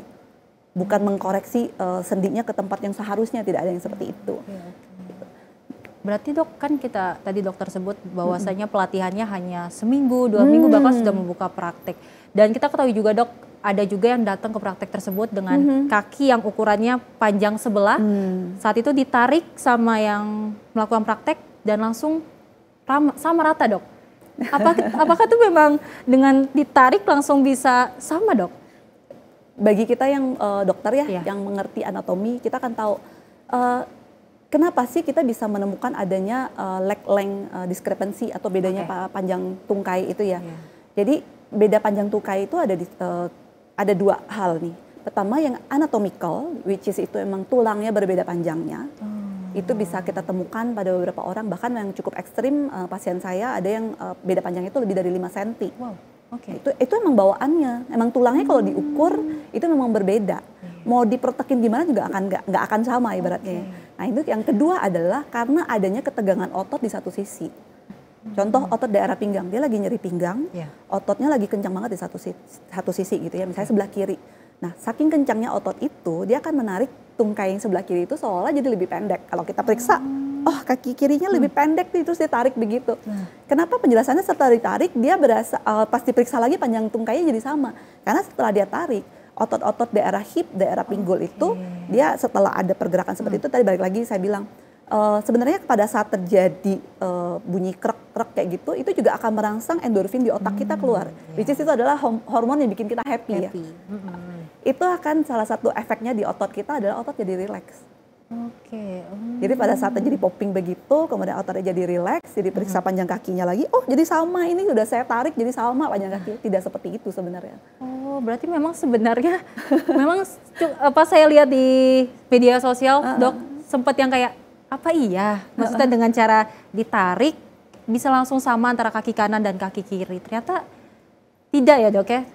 Bukan mengkoreksi sendinya ke tempat yang seharusnya, tidak ada yang seperti itu. Berarti dok, kan kita tadi dokter sebut bahwasanya pelatihannya hanya seminggu, 2 minggu bahkan sudah membuka praktek. Dan kita ketahui juga dok, ada juga yang datang ke praktek tersebut dengan kaki yang ukurannya panjang sebelah. Saat itu ditarik sama yang melakukan praktek dan langsung sama rata dok. Apakah itu memang dengan ditarik langsung bisa sama dok? Bagi kita yang dokter ya, yang mengerti anatomi, kita akan tahu kenapa sih kita bisa menemukan adanya leg length discrepancy atau bedanya panjang tungkai itu ya. Jadi beda panjang tungkai itu ada 2 hal nih. Pertama yang anatomical, which is itu emang tulangnya berbeda panjangnya. Itu bisa kita temukan pada beberapa orang, bahkan yang cukup ekstrim pasien saya ada yang beda panjangnya itu lebih dari 5 cm. Wow. Itu emang bawaannya, emang tulangnya kalau diukur itu memang berbeda. Mau dipertekin gimana juga nggak akan sama ibaratnya. Nah itu yang kedua adalah karena adanya ketegangan otot di satu sisi. Contoh otot daerah pinggang, dia lagi nyeri pinggang, ototnya lagi kencang banget di satu sisi gitu ya, misalnya sebelah kiri. Nah saking kencangnya otot itu, dia akan menarik tungkai yang sebelah kiri itu seolah jadi lebih pendek. Kalau kita periksa, oh kaki kirinya lebih pendek nih, terus ditarik begitu. Kenapa penjelasannya setelah ditarik dia berasa pas diperiksa lagi panjang tungkainya jadi sama. Karena setelah dia tarik, otot-otot daerah hip, daerah pinggul itu dia setelah ada pergerakan seperti itu, tadi balik lagi saya bilang sebenarnya pada saat terjadi bunyi krek-krek kayak gitu, itu juga akan merangsang endorfin di otak kita keluar. Which is itu adalah hormon yang bikin kita happy. Ya. Itu akan salah satu efeknya di otot kita adalah otot jadi rileks. Jadi pada saat terjadi popping begitu, kemudian ototnya jadi rileks, jadi periksa panjang kakinya lagi, oh jadi sama, ini sudah saya tarik jadi sama panjang kaki. Tidak seperti itu sebenarnya. Oh berarti memang sebenarnya, memang apa saya lihat di media sosial dok, sempat yang kayak, apa iya? Maksudnya dengan cara ditarik, bisa langsung sama antara kaki kanan dan kaki kiri. Ternyata tidak ya dok ya?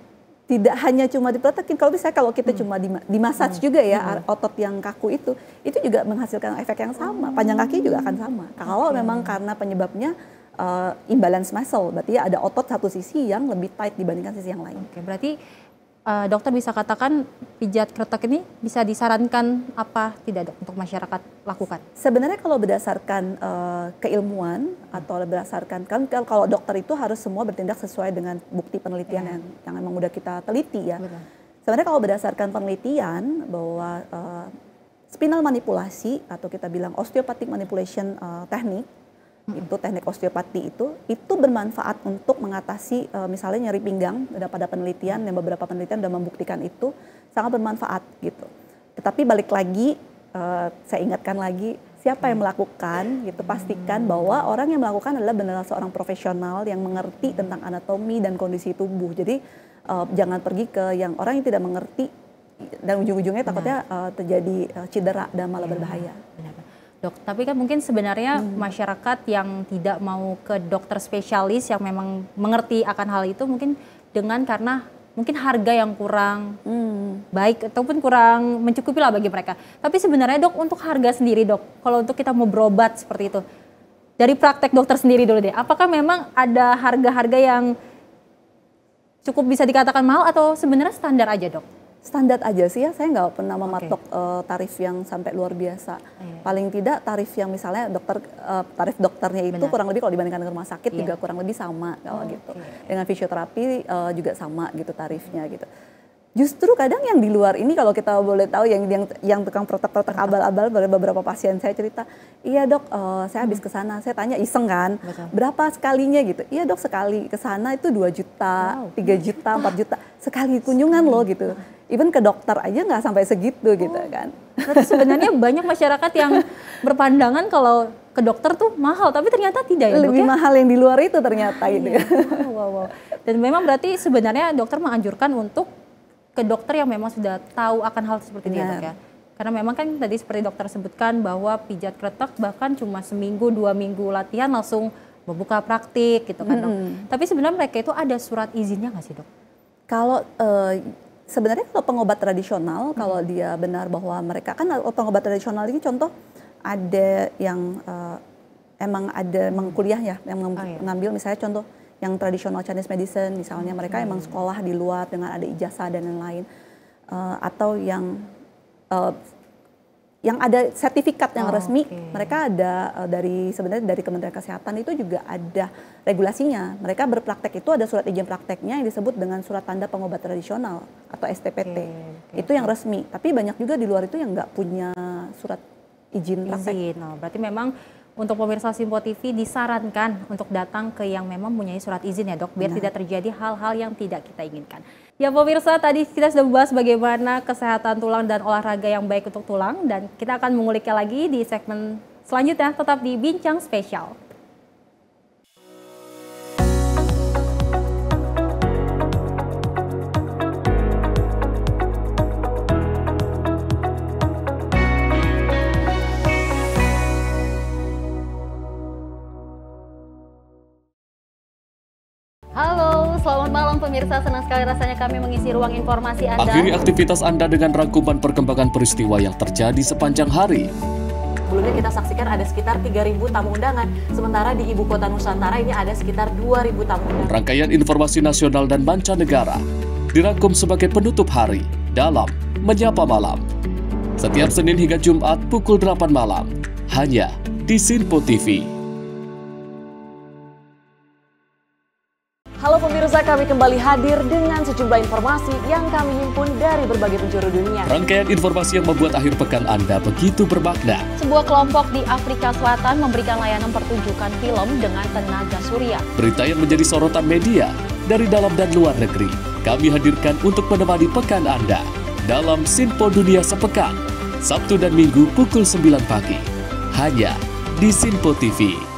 Tidak hanya cuma dipertekin, kalau kita cuma dimassage juga ya otot yang kaku itu juga menghasilkan efek yang sama, panjang kaki juga akan sama. Kalau memang karena penyebabnya imbalance muscle, berarti ya ada otot satu sisi yang lebih tight dibandingkan sisi yang lain. Berarti dokter bisa katakan pijat kretek ini bisa disarankan apa tidak dok untuk masyarakat lakukan? Sebenarnya kalau berdasarkan keilmuan atau berdasarkan kan kalau dokter itu harus semua bertindak sesuai dengan bukti penelitian yang memang udah kita teliti ya. Betul. Sebenarnya kalau berdasarkan penelitian bahwa spinal manipulasi atau kita bilang osteopathic manipulation teknik, itu teknik osteopati itu bermanfaat untuk mengatasi misalnya nyeri pinggang. Pada penelitian dan beberapa penelitian sudah membuktikan itu sangat bermanfaat gitu. Tetapi balik lagi saya ingatkan lagi siapa yang melakukan gitu, pastikan bahwa orang yang melakukan adalah benar seorang profesional yang mengerti tentang anatomi dan kondisi tubuh. Jadi jangan pergi ke yang orang yang tidak mengerti dan ujung-ujungnya takutnya terjadi cedera dan malah berbahaya. Benar. Dok, tapi kan mungkin sebenarnya masyarakat yang tidak mau ke dokter spesialis yang memang mengerti akan hal itu mungkin karena mungkin harga yang kurang baik ataupun kurang mencukupi lah bagi mereka. Tapi sebenarnya dok, untuk harga sendiri dok, kalau untuk kita mau berobat seperti itu, dari praktek dokter sendiri dulu deh, apakah memang ada harga-harga yang cukup bisa dikatakan mahal atau sebenarnya standar aja dok? Standar aja sih ya, saya nggak pernah mematok tarif yang sampai luar biasa. Paling tidak tarif yang misalnya tarif dokternya itu kurang lebih kalau dibandingkan dengan rumah sakit juga kurang lebih sama kalau gitu. Dengan fisioterapi juga sama gitu tarifnya gitu. Justru kadang yang di luar ini kalau kita boleh tahu yang tukang protek-protek abal-abal, beberapa pasien saya cerita, iya dok saya habis ke sana, saya tanya iseng kan, berapa sekalinya gitu, iya dok sekali ke sana itu 2 juta, 3 juta, 4 juta, sekali kunjungan loh gitu. Even ke dokter aja nggak sampai segitu gitu kan. Berarti sebenarnya banyak masyarakat yang berpandangan kalau ke dokter tuh mahal, tapi ternyata tidak ya dok? Lebih mahal yang di luar itu ternyata gitu. Wow. Dan memang berarti sebenarnya dokter menganjurkan untuk ke dokter yang memang sudah tahu akan hal seperti ini ya dok ya. Karena memang kan tadi seperti dokter sebutkan bahwa pijat kretek bahkan cuma seminggu 2 minggu latihan langsung membuka praktik gitu kan dok. Tapi sebenarnya mereka itu ada surat izinnya nggak sih dok? Kalau sebenarnya kalau pengobat tradisional, kalau dia benar bahwa mereka kan pengobat tradisional ini contoh ada yang emang ada kuliah ya, yang mengambil misalnya contoh yang tradisional Chinese medicine misalnya mereka emang sekolah di luar dengan ada ijazah dan lain-lain, atau yang ada sertifikat yang resmi, mereka ada sebenarnya dari Kementerian Kesehatan itu juga ada regulasinya. Mereka berpraktek itu ada surat izin prakteknya yang disebut dengan surat tanda pengobat tradisional atau STPT. Itu yang resmi. Tapi banyak juga di luar itu yang nggak punya surat izin praktek. Berarti memang untuk pemirsa Simpo TV disarankan untuk datang ke yang memang mempunyai surat izin ya dok, biar tidak terjadi hal-hal yang tidak kita inginkan. Ya pemirsa, tadi kita sudah membahas bagaimana kesehatan tulang dan olahraga yang baik untuk tulang, dan kita akan menguliknya lagi di segmen selanjutnya, tetap di Bincang Spesial. Halo, selamat malam pemirsa. Senang sekali rasanya kami mengisi ruang informasi Anda. Akhiri aktivitas Anda dengan rangkuman perkembangan peristiwa yang terjadi sepanjang hari. Sebelumnya kita saksikan ada sekitar 3.000 tamu undangan. Sementara di Ibu Kota Nusantara ini ada sekitar 2.000 tamu undangan. Rangkaian informasi nasional dan mancanegara dirangkum sebagai penutup hari dalam Menyapa Malam. Setiap Senin hingga Jumat pukul 8 malam. Hanya di Simpo TV. Halo pemirsa, kami kembali hadir dengan sejumlah informasi yang kami himpun dari berbagai penjuru dunia. Rangkaian informasi yang membuat akhir pekan Anda begitu bermakna. Sebuah kelompok di Afrika Selatan memberikan layanan pertunjukan film dengan tenaga surya. Berita yang menjadi sorotan media dari dalam dan luar negeri, kami hadirkan untuk menemani pekan Anda dalam Simpo Dunia Sepekan, Sabtu dan Minggu pukul 9 pagi. Hanya di Simpo TV.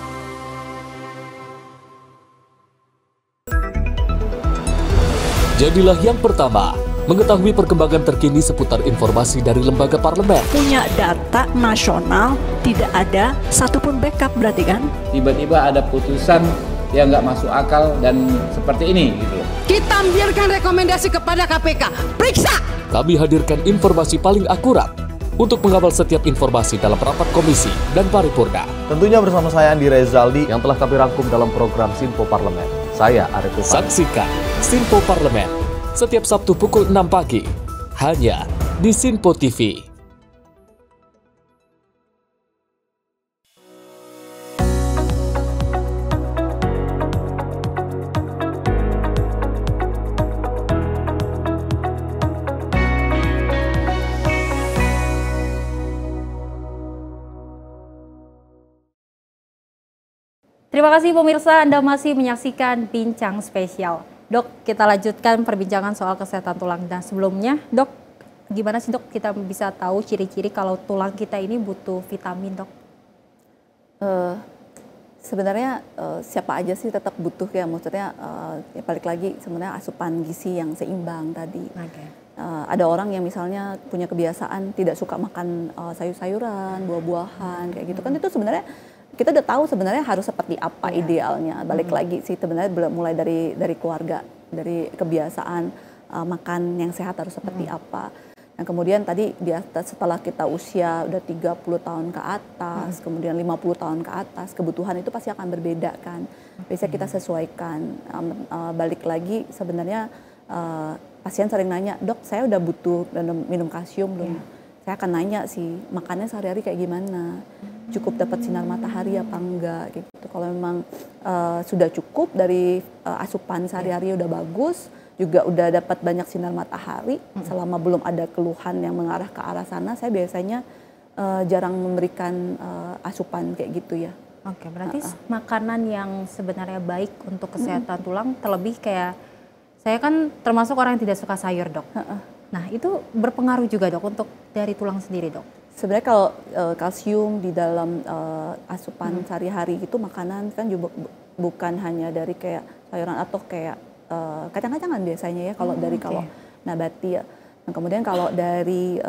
Jadilah yang pertama mengetahui perkembangan terkini seputar informasi dari lembaga parlemen. Punya data nasional, tidak ada satupun backup berarti kan? Tiba-tiba ada putusan yang nggak masuk akal dan seperti ini gitu loh. Kita biarkan rekomendasi kepada KPK, periksa! Kami hadirkan informasi paling akurat untuk mengawal setiap informasi dalam rapat komisi dan paripurna. Tentunya bersama saya Andi Rezaldi Yang telah kami rangkum dalam program Simpo Parlemen. Saya Arif Rifani. Saksikan Simpo Parlemen setiap Sabtu pukul 6 pagi, hanya di Sinpo TV. Terima kasih pemirsa, Anda masih menyaksikan Bincang Spesial. Dok, kita lanjutkan perbincangan soal kesehatan tulang. Dan sebelumnya, Dok, gimana sih Dok kita bisa tahu ciri-ciri kalau tulang kita ini butuh vitamin, Dok? Sebenarnya siapa aja sih tetap butuh ya, maksudnya ya balik lagi sebenarnya asupan gizi yang seimbang tadi. Okay. Ada orang yang misalnya punya kebiasaan tidak suka makan sayur-sayuran, buah-buahan kayak gitu kan, itu sebenarnya kita udah tahu sebenarnya harus seperti apa idealnya. Balik lagi sih sebenarnya mulai dari keluarga, dari kebiasaan makan yang sehat harus seperti apa. Dan kemudian tadi setelah kita usia udah 30 tahun ke atas, kemudian 50 tahun ke atas, kebutuhan itu pasti akan berbeda kan. Biasanya kita sesuaikan. Balik lagi sebenarnya pasien sering nanya, "Dok, saya udah butuh minum kalsium belum?" Saya akan nanya sih, makannya sehari-hari kayak gimana? Cukup dapat sinar matahari apa enggak gitu. Kalau memang sudah cukup dari asupan sehari-hari udah bagus, juga udah dapat banyak sinar matahari, selama belum ada keluhan yang mengarah ke arah sana, saya biasanya jarang memberikan asupan kayak gitu ya. Oke, berarti makanan yang sebenarnya baik untuk kesehatan tulang, terlebih kayak saya kan termasuk orang yang tidak suka sayur, Dok. Nah, itu berpengaruh juga, Dok, untuk dari tulang sendiri, Dok? Sebenarnya kalau kalsium di dalam asupan sehari-hari itu makanan kan juga bukan hanya dari kayak sayuran atau kayak kacang-kacangan biasanya ya kalau kalau nabati ya. Nah, kemudian kalau dari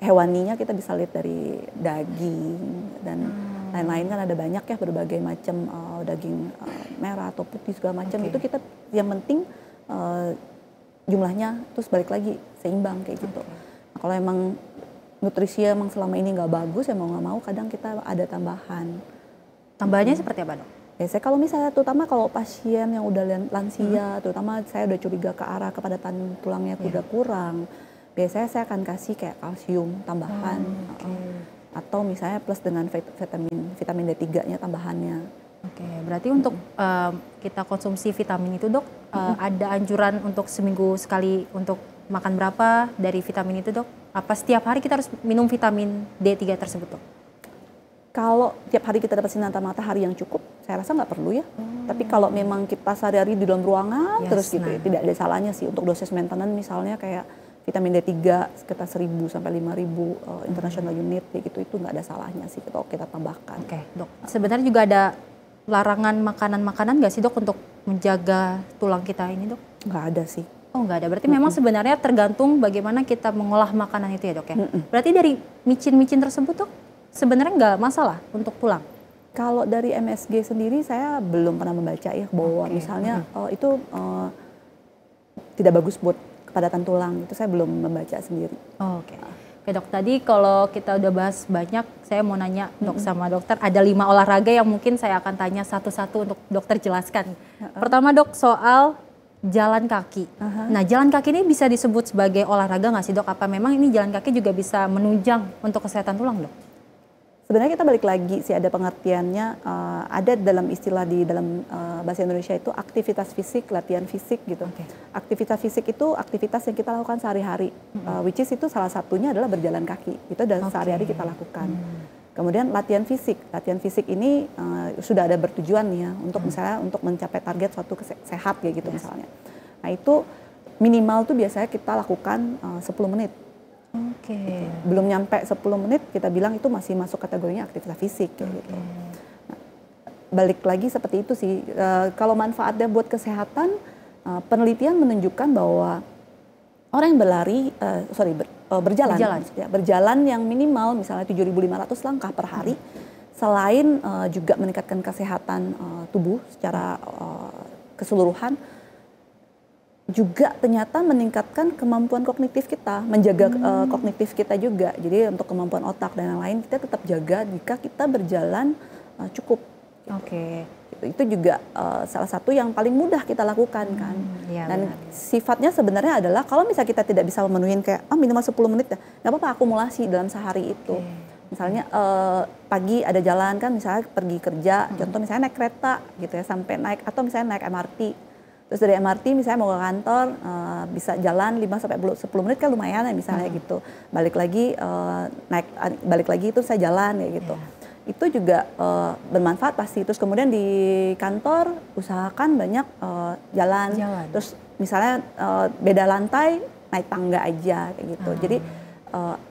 hewaninya kita bisa lihat dari daging dan lain-lain kan ada banyak ya berbagai macam daging merah atau putih segala macam itu kita yang penting jumlahnya terus balik lagi seimbang kayak gitu. Nah, kalau emang nutrisi emang selama ini nggak bagus ya mau nggak mau kadang kita ada tambahan. Tambahannya seperti apa, Dok? Biasanya kalau misalnya terutama kalau pasien yang udah lansia, terutama saya udah curiga ke arah kepadatan tulangnya udah kurang, biasanya saya akan kasih kayak kalsium tambahan atau misalnya plus dengan vitamin D3-nya tambahannya. Oke, berarti untuk kita konsumsi vitamin itu, Dok, ada anjuran untuk seminggu sekali untuk makan berapa dari vitamin itu, Dok? Apa setiap hari kita harus minum vitamin D3 tersebut, Dok? Kalau tiap hari kita dapat sinar matahari yang cukup, saya rasa nggak perlu ya. Tapi kalau memang kita sehari-hari di dalam ruangan terus gitu ya, tidak ada salahnya sih untuk dosis maintenance misalnya kayak vitamin D3 sekitar 1.000 sampai 5.000 international unit gitu, itu nggak ada salahnya sih kalau kita tambahkan. Oke, Dok. Sebenarnya juga ada larangan makanan-makanan nggak sih, Dok, untuk menjaga tulang kita ini, Dok? Nggak ada sih. Oh, nggak ada. Berarti memang sebenarnya tergantung bagaimana kita mengolah makanan itu ya, Dok ya? Berarti dari micin-micin tersebut, Dok, sebenarnya nggak masalah untuk tulang? Kalau dari MSG sendiri saya belum pernah membaca ya bahwa misalnya itu tidak bagus buat kepadatan tulang, itu saya belum membaca sendiri. Oke, Dok, tadi kalau kita udah bahas banyak, saya mau nanya Dok sama dokter, ada 5 olahraga yang mungkin saya akan tanya satu-satu untuk dokter jelaskan. Pertama, Dok, soal jalan kaki. Nah, jalan kaki ini bisa disebut sebagai olahraga nggak sih, Dok? Apa memang ini jalan kaki juga bisa menunjang untuk kesehatan tulang, Dok? Sebenarnya kita balik lagi sih ada pengertiannya, ada dalam istilah di dalam bahasa Indonesia itu aktivitas fisik, latihan fisik gitu. Aktivitas fisik itu aktivitas yang kita lakukan sehari-hari, which is itu salah satunya adalah berjalan kaki. Itu udah sehari-hari kita lakukan. Kemudian latihan fisik ini sudah ada bertujuan nih ya untuk misalnya untuk mencapai target suatu sehat kayak gitu misalnya. Nah itu minimal tuh biasanya kita lakukan 10 menit. Gitu. Belum nyampe 10 menit kita bilang itu masih masuk kategorinya aktivitas fisik kayak gitu. Nah, balik lagi seperti itu sih. Kalau manfaatnya buat kesehatan, penelitian menunjukkan bahwa orang yang berjalan yang minimal misalnya 7.500 langkah per hari, selain juga meningkatkan kesehatan tubuh secara keseluruhan, juga ternyata meningkatkan kemampuan kognitif kita, menjaga kognitif kita juga. Jadi untuk kemampuan otak dan lain-lain kita tetap jaga jika kita berjalan cukup. gitu. Itu juga salah satu yang paling mudah kita lakukan kan. Iya, Dan benar. sifatnya sebenarnya adalah kalau misalnya kita tidak bisa memenuhi kayak minimal 10 menit ya, nggak apa-apa akumulasi dalam sehari itu. Misalnya pagi ada jalan kan, misalnya pergi kerja, contoh misalnya naik kereta gitu ya, sampai naik, atau misalnya naik MRT. Terus dari MRT misalnya mau ke kantor, bisa jalan 5-10 menit kan lumayan ya misalnya gitu. Balik lagi balik lagi itu saya jalan ya gitu. Itu juga bermanfaat pasti. Terus kemudian di kantor usahakan banyak jalan. Terus misalnya beda lantai, naik tangga aja kayak gitu. Jadi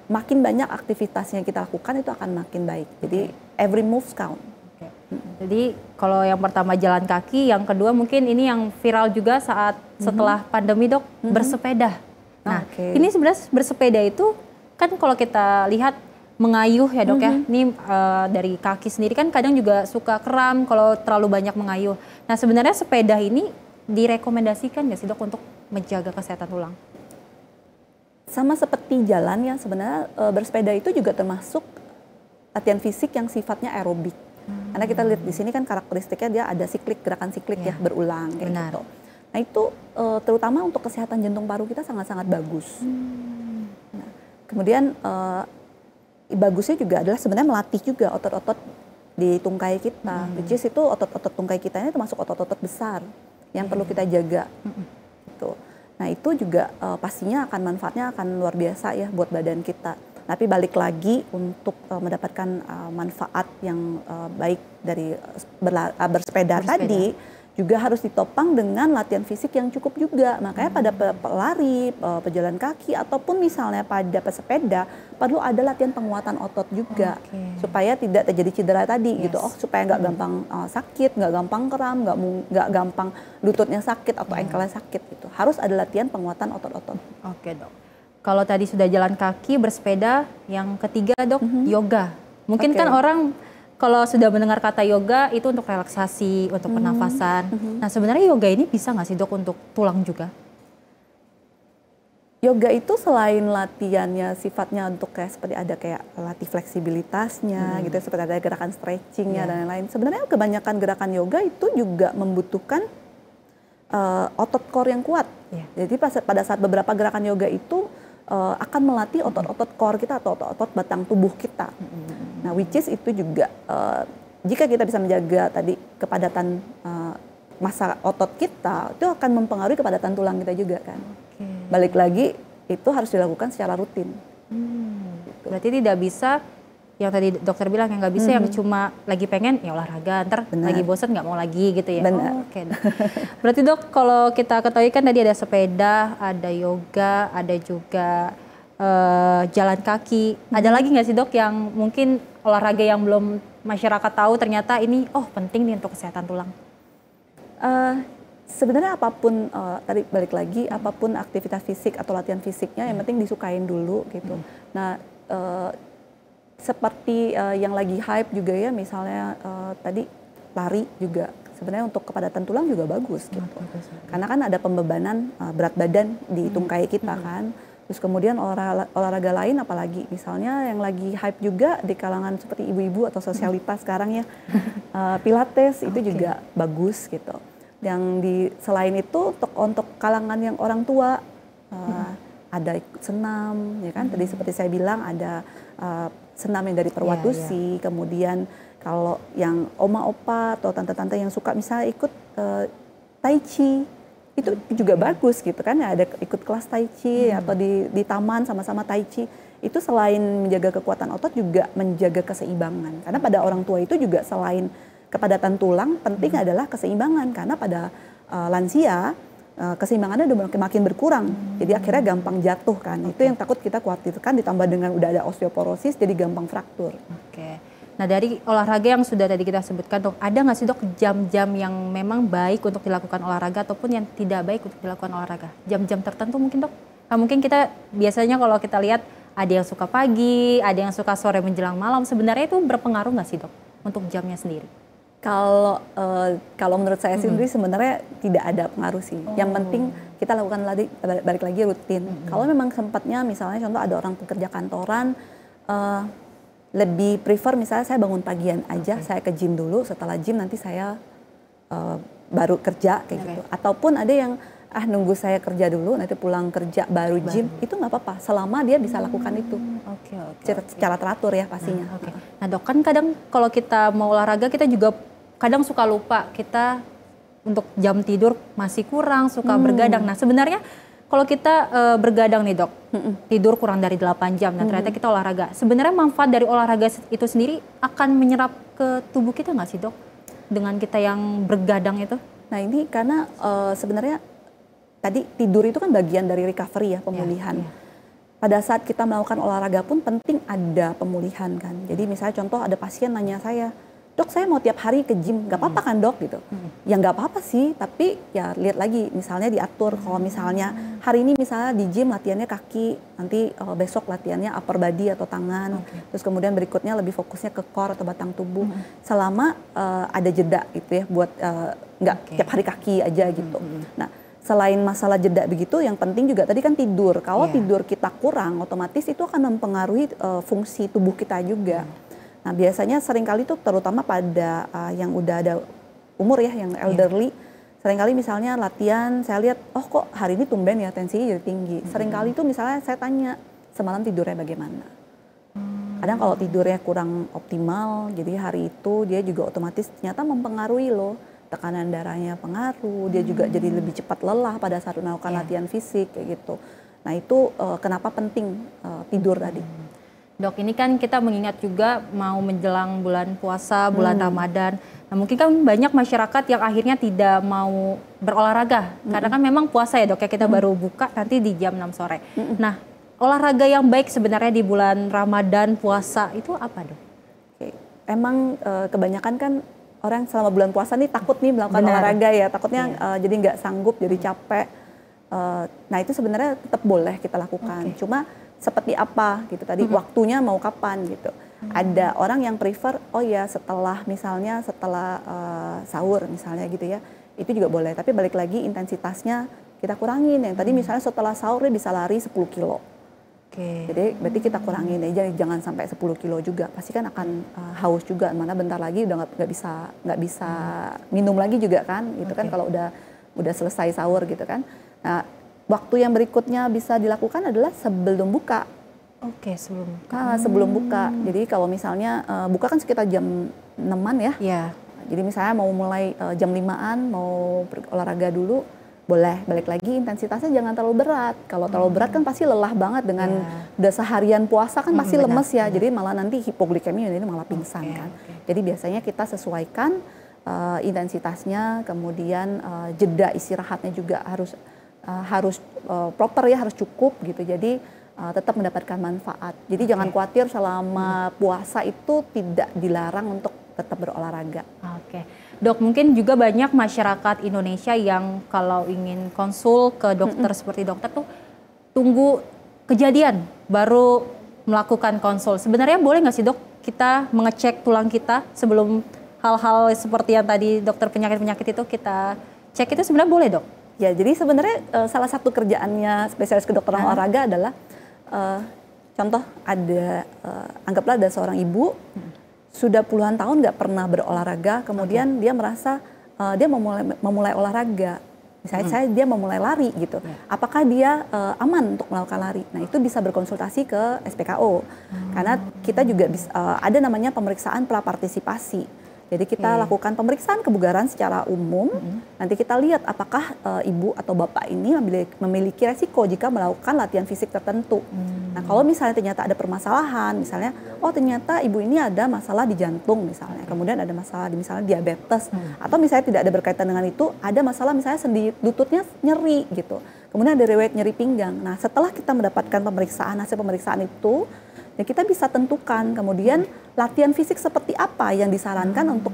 makin banyak aktivitasnya kita lakukan itu akan makin baik. Jadi every move count. Jadi kalau yang pertama jalan kaki, yang kedua mungkin ini yang viral juga saat setelah pandemi Dok, bersepeda. Nah ini sebenarnya bersepeda itu kan kalau kita lihat mengayuh ya Dok ya, ini dari kaki sendiri kan kadang juga suka kram kalau terlalu banyak mengayuh. Nah sebenarnya sepeda ini direkomendasikan nggak sih Dok untuk menjaga kesehatan tulang? Sama seperti jalan yang sebenarnya bersepeda itu juga termasuk latihan fisik yang sifatnya aerobik. Karena kita lihat di sini kan karakteristiknya dia ada siklik, gerakan siklik ya berulang kayak gitu. Nah itu terutama untuk kesehatan jantung paru kita sangat-sangat bagus. Nah, kemudian bagusnya juga adalah sebenarnya melatih juga otot-otot di tungkai kita. Which is itu otot-otot tungkai kita ini termasuk otot-otot besar yang perlu kita jaga. Gitu. Nah itu juga pastinya akan manfaatnya akan luar biasa ya buat badan kita. Tapi balik lagi untuk mendapatkan manfaat yang baik dari bersepeda tadi juga harus ditopang dengan latihan fisik yang cukup juga. Makanya pada pelari, pejalan kaki ataupun misalnya pada pesepeda perlu ada latihan penguatan otot juga supaya tidak terjadi cedera tadi gitu. Supaya nggak gampang sakit, nggak gampang kram, nggak gampang lututnya sakit atau ankle sakit gitu. Harus ada latihan penguatan otot-otot. Oke Dok. Kalau tadi sudah jalan kaki, bersepeda, yang ketiga Dok, yoga. Mungkin kan orang kalau sudah mendengar kata yoga itu untuk relaksasi, untuk pernafasan. Nah sebenarnya yoga ini bisa nggak sih Dok untuk tulang juga? Yoga itu selain latihannya sifatnya untuk kayak seperti ada kayak latih fleksibilitasnya gitu, seperti ada gerakan stretchingnya dan lain-lain. Sebenarnya kebanyakan gerakan yoga itu juga membutuhkan otot core yang kuat. Jadi pada saat beberapa gerakan yoga itu akan melatih otot-otot core kita atau otot-otot batang tubuh kita. Nah, which is itu juga jika kita bisa menjaga tadi kepadatan massa otot kita, itu akan mempengaruhi kepadatan tulang kita juga kan. Balik lagi itu harus dilakukan secara rutin. Gitu. Berarti tidak bisa yang tadi dokter bilang yang nggak bisa yang cuma lagi pengen ya olahraga, ntar lagi bosan nggak mau lagi gitu ya. Benar. Oke. Berarti Dok kalau kita ketahui kan tadi ada sepeda, ada yoga, ada juga jalan kaki. Ada lagi nggak sih Dok yang mungkin olahraga yang belum masyarakat tahu ternyata ini penting nih untuk kesehatan tulang? Sebenarnya apapun tadi balik lagi apapun aktivitas fisik atau latihan fisiknya yang penting disukain dulu gitu. Nah seperti yang lagi hype juga ya misalnya tadi lari juga sebenarnya untuk kepadatan tulang juga bagus gitu. Karena kan ada pembebanan berat badan di tungkai kita kan. Terus kemudian olahraga lain apalagi misalnya yang lagi hype juga di kalangan seperti ibu-ibu atau sosialitas sekarang ya pilates itu juga bagus gitu. Yang selain itu untuk kalangan yang orang tua ada ikut senam ya kan tadi seperti saya bilang ada senam yang dari Perwatusi, kemudian kalau yang oma opa atau tante-tante yang suka misalnya ikut tai chi itu juga bagus gitu kan ya ada ikut kelas tai chi atau di taman sama-sama tai chi itu selain menjaga kekuatan otot juga menjaga keseimbangan karena pada orang tua itu juga selain kepadatan tulang penting adalah keseimbangan karena pada lansia keseimbangannya udah makin berkurang, jadi akhirnya gampang jatuh kan. Itu yang takut kita khawatirkan ditambah dengan udah ada osteoporosis jadi gampang fraktur. Nah dari olahraga yang sudah tadi kita sebutkan Dok, ada nggak sih Dok jam-jam yang memang baik untuk dilakukan olahraga ataupun yang tidak baik untuk dilakukan olahraga? Jam-jam tertentu mungkin Dok? Nah, mungkin kita biasanya kalau kita lihat ada yang suka pagi, ada yang suka sore menjelang malam. Sebenarnya itu berpengaruh nggak sih Dok untuk jamnya sendiri? Kalau menurut saya sendiri sebenarnya tidak ada pengaruh sih. Yang penting kita lakukan balik lagi rutin. Kalau memang sempatnya misalnya contoh ada orang pekerja kantoran lebih prefer misalnya saya bangun pagian aja, saya ke gym dulu, setelah gym nanti saya baru kerja kayak gitu. Ataupun ada yang nunggu saya kerja dulu, nanti pulang kerja baru gym, itu nggak apa-apa, selama dia bisa lakukan itu. Secara teratur ya pastinya. Nah dok, kan kadang kalau kita mau olahraga kita juga kadang suka lupa, kita untuk jam tidur masih kurang, suka bergadang. Nah sebenarnya kalau kita bergadang nih dok, tidur kurang dari 8 jam dan ternyata kita olahraga, sebenarnya manfaat dari olahraga itu sendiri akan menyerap ke tubuh kita nggak sih dok? Dengan kita yang bergadang itu? Nah ini karena sebenarnya tadi tidur itu kan bagian dari recovery ya, pemulihan. Pada saat kita melakukan olahraga pun penting ada pemulihan kan. Jadi misalnya contoh ada pasien nanya saya, dok saya mau tiap hari ke gym, nggak apa-apa kan dok gitu. Ya nggak apa-apa sih, tapi ya lihat lagi misalnya diatur. Kalau misalnya hari ini misalnya di gym latihannya kaki, nanti besok latihannya upper body atau tangan. Terus kemudian berikutnya lebih fokusnya ke core atau batang tubuh. Selama ada jeda gitu ya, buat nggak tiap hari kaki aja gitu. Nah selain masalah jeda begitu, yang penting juga tadi kan tidur. Kalau tidur kita kurang, otomatis itu akan mempengaruhi fungsi tubuh kita juga. Nah biasanya seringkali tuh terutama pada yang udah ada umur ya, yang elderly, seringkali misalnya latihan, saya lihat, oh kok hari ini tumben ya tensinya jadi tinggi. Seringkali tuh misalnya saya tanya, semalam tidurnya bagaimana? Kadang kalau tidurnya kurang optimal, jadi hari itu dia juga otomatis ternyata mempengaruhi loh. Tekanan darahnya pengaruh, dia juga jadi lebih cepat lelah pada saat melakukan latihan fisik kayak gitu. Nah itu kenapa penting tidur tadi. Dok, ini kan kita mengingat juga mau menjelang bulan puasa, bulan Ramadan. Nah mungkin kan banyak masyarakat yang akhirnya tidak mau berolahraga. Karena kan memang puasa ya dok, ya kita baru buka nanti di jam 6 sore. Nah olahraga yang baik sebenarnya di bulan Ramadan, puasa itu apa dok? Emang kebanyakan kan orang selama bulan puasa nih takut nih melakukan olahraga ya, takutnya jadi nggak sanggup, jadi capek. Nah itu sebenarnya tetap boleh kita lakukan. Cuma seperti apa gitu tadi, waktunya mau kapan gitu. Ada orang yang prefer, oh ya setelah misalnya setelah sahur misalnya gitu ya, itu juga boleh. Tapi balik lagi intensitasnya kita kurangin. Yang tadi misalnya setelah sahur dia bisa lari 10 kilo. Jadi berarti kita kurangin aja, jangan sampai 10 kilo juga. Pasti kan akan haus juga, mana bentar lagi udah nggak bisa minum lagi juga kan, gitu kan kalau udah selesai sahur gitu kan. Nah waktu yang berikutnya bisa dilakukan adalah sebelum buka. Sebelum buka. Sebelum buka. Jadi kalau misalnya buka kan sekitar jam 6-an ya. Jadi misalnya mau mulai jam 5-an mau olahraga dulu, boleh. Balik lagi intensitasnya jangan terlalu berat. Kalau terlalu berat kan pasti lelah banget dengan udah seharian puasa kan pasti lemes ya. Jadi malah nanti hipoglikemia ini malah pingsan kan. Jadi biasanya kita sesuaikan intensitasnya, kemudian jeda istirahatnya juga harus proper ya, harus cukup gitu. Jadi tetap mendapatkan manfaat. Jadi jangan khawatir, selama puasa itu tidak dilarang untuk tetap berolahraga. Dok, mungkin juga banyak masyarakat Indonesia yang kalau ingin konsul ke dokter seperti dokter tuh tunggu kejadian baru melakukan konsul. Sebenarnya boleh nggak sih dok kita mengecek tulang kita sebelum hal-hal seperti yang tadi dokter penyakit-penyakit itu kita cek, itu sebenarnya boleh dok? Ya, jadi sebenarnya salah satu kerjaannya spesialis kedokteran olahraga adalah contoh ada anggaplah ada seorang ibu sudah puluhan tahun nggak pernah berolahraga, kemudian dia merasa dia memulai olahraga, misalnya dia memulai lari gitu, apakah dia aman untuk melakukan lari? Nah itu bisa berkonsultasi ke SPKO, karena kita juga bisa, ada namanya pemeriksaan prapartisipasi. Jadi kita lakukan pemeriksaan kebugaran secara umum, nanti kita lihat apakah ibu atau bapak ini memiliki resiko jika melakukan latihan fisik tertentu. Nah kalau misalnya ternyata ada permasalahan, misalnya oh ternyata ibu ini ada masalah di jantung misalnya, kemudian ada masalah di misalnya diabetes, atau misalnya tidak ada berkaitan dengan itu, ada masalah misalnya sendi lututnya nyeri gitu, kemudian ada riwayat nyeri pinggang. Nah setelah kita mendapatkan hasil pemeriksaan itu, ya kita bisa tentukan kemudian latihan fisik seperti apa yang disarankan untuk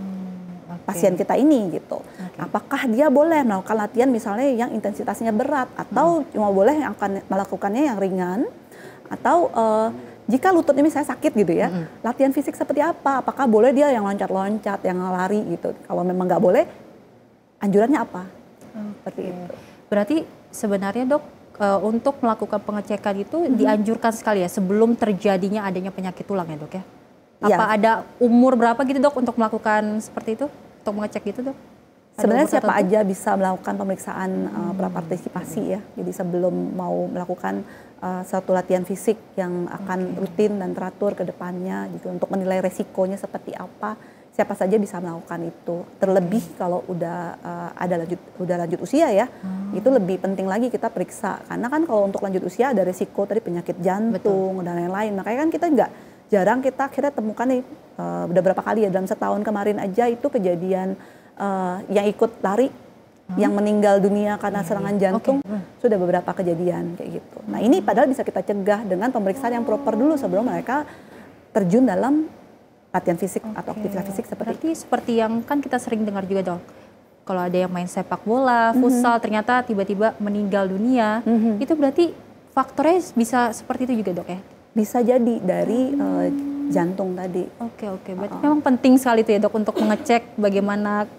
pasien kita ini gitu. Apakah dia boleh melakukan latihan misalnya yang intensitasnya berat, atau cuma boleh yang akan melakukannya yang ringan, atau jika lututnya misalnya sakit gitu ya, latihan fisik seperti apa? Apakah boleh dia yang loncat-loncat, yang lari gitu? Kalau memang nggak boleh, anjurannya apa? Seperti itu. Berarti sebenarnya dok, untuk melakukan pengecekan itu dianjurkan sekali ya sebelum terjadinya adanya penyakit tulang ya dok ya? Apa ada umur berapa gitu dok untuk melakukan seperti itu, untuk mengecek gitu dok? Sebenarnya umur siapa tertentu? aja bisa melakukan pemeriksaan prapartisipasi ya. Jadi sebelum mau melakukan suatu latihan fisik yang akan rutin dan teratur ke depannya gitu untuk menilai resikonya seperti apa, siapa saja bisa melakukan itu. Terlebih kalau udah lanjut usia ya, itu lebih penting lagi kita periksa. Karena kan kalau untuk lanjut usia ada resiko tadi penyakit jantung dan lain-lain. Makanya kan kita jarang kita temukan nih udah berapa kali ya dalam setahun kemarin aja itu kejadian yang ikut lari yang meninggal dunia karena serangan jantung sudah beberapa kejadian kayak gitu. Nah ini padahal bisa kita cegah dengan pemeriksaan yang proper dulu sebelum mereka terjun dalam latihan fisik atau aktivitas fisik seperti Berarti seperti yang kan kita sering dengar juga dok, kalau ada yang main sepak bola, futsal ternyata tiba-tiba meninggal dunia, itu berarti faktornya bisa seperti itu juga dok ya? bisa jadi dari jantung tadi. Oke, berarti memang penting sekali itu ya dok untuk mengecek bagaimana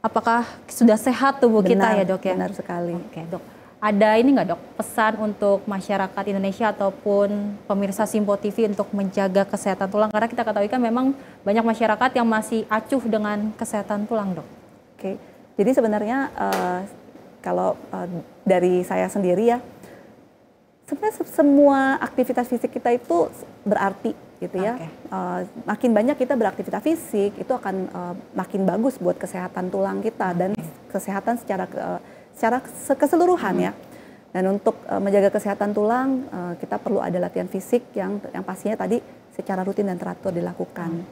apakah sudah sehat tubuh kita ya dok ya? Benar sekali. Oke dok, ada ini nggak dok pesan untuk masyarakat Indonesia ataupun pemirsa Simpo TV untuk menjaga kesehatan tulang? Karena kita ketahui kan memang banyak masyarakat yang masih acuh dengan kesehatan tulang dok. Oke, jadi sebenarnya kalau dari saya sendiri ya, sebenarnya semua aktivitas fisik kita itu berarti gitu ya. Makin banyak kita beraktivitas fisik itu akan makin bagus buat kesehatan tulang kita dan kesehatan secara keseluruhan ya. Dan untuk menjaga kesehatan tulang kita perlu ada latihan fisik yang pastinya tadi secara rutin dan teratur dilakukan.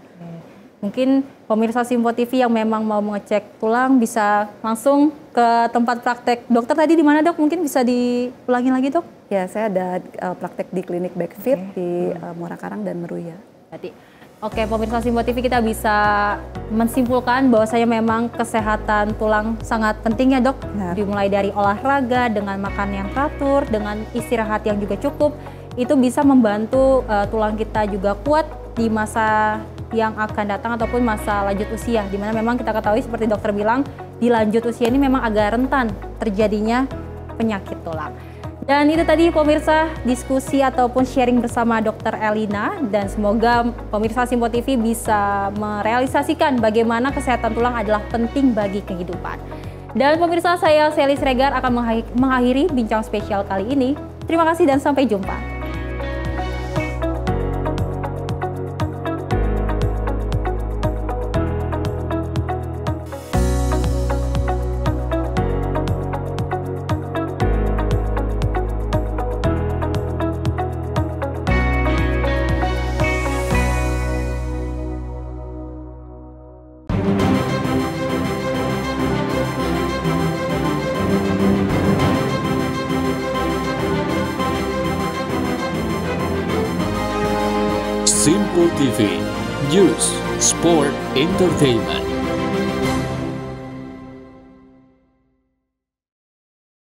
Mungkin pemirsa Simpo TV yang memang mau mengecek tulang bisa langsung ke tempat praktek dokter tadi di mana dok? Mungkin bisa diulangi lagi dok? Ya, saya ada praktek di klinik Backfit di Muara Karang dan Meruya. Oke, pemirsa Simpo TV kita bisa mensimpulkan bahwasanya memang kesehatan tulang sangat penting ya dok. Dimulai dari olahraga, dengan makan yang teratur, dengan istirahat yang juga cukup, itu bisa membantu tulang kita juga kuat di masa yang akan datang ataupun masa lanjut usia, di mana memang kita ketahui seperti dokter bilang di lanjut usia ini memang agak rentan terjadinya penyakit tulang. Dan itu tadi pemirsa diskusi ataupun sharing bersama Dr. Elina, dan semoga pemirsa Simpo TV bisa merealisasikan bagaimana kesehatan tulang adalah penting bagi kehidupan. Dan pemirsa, saya Sally Sregar akan mengakhiri bincang spesial kali ini. Terima kasih dan sampai jumpa. Simpo TV, News, Sport, Entertainment.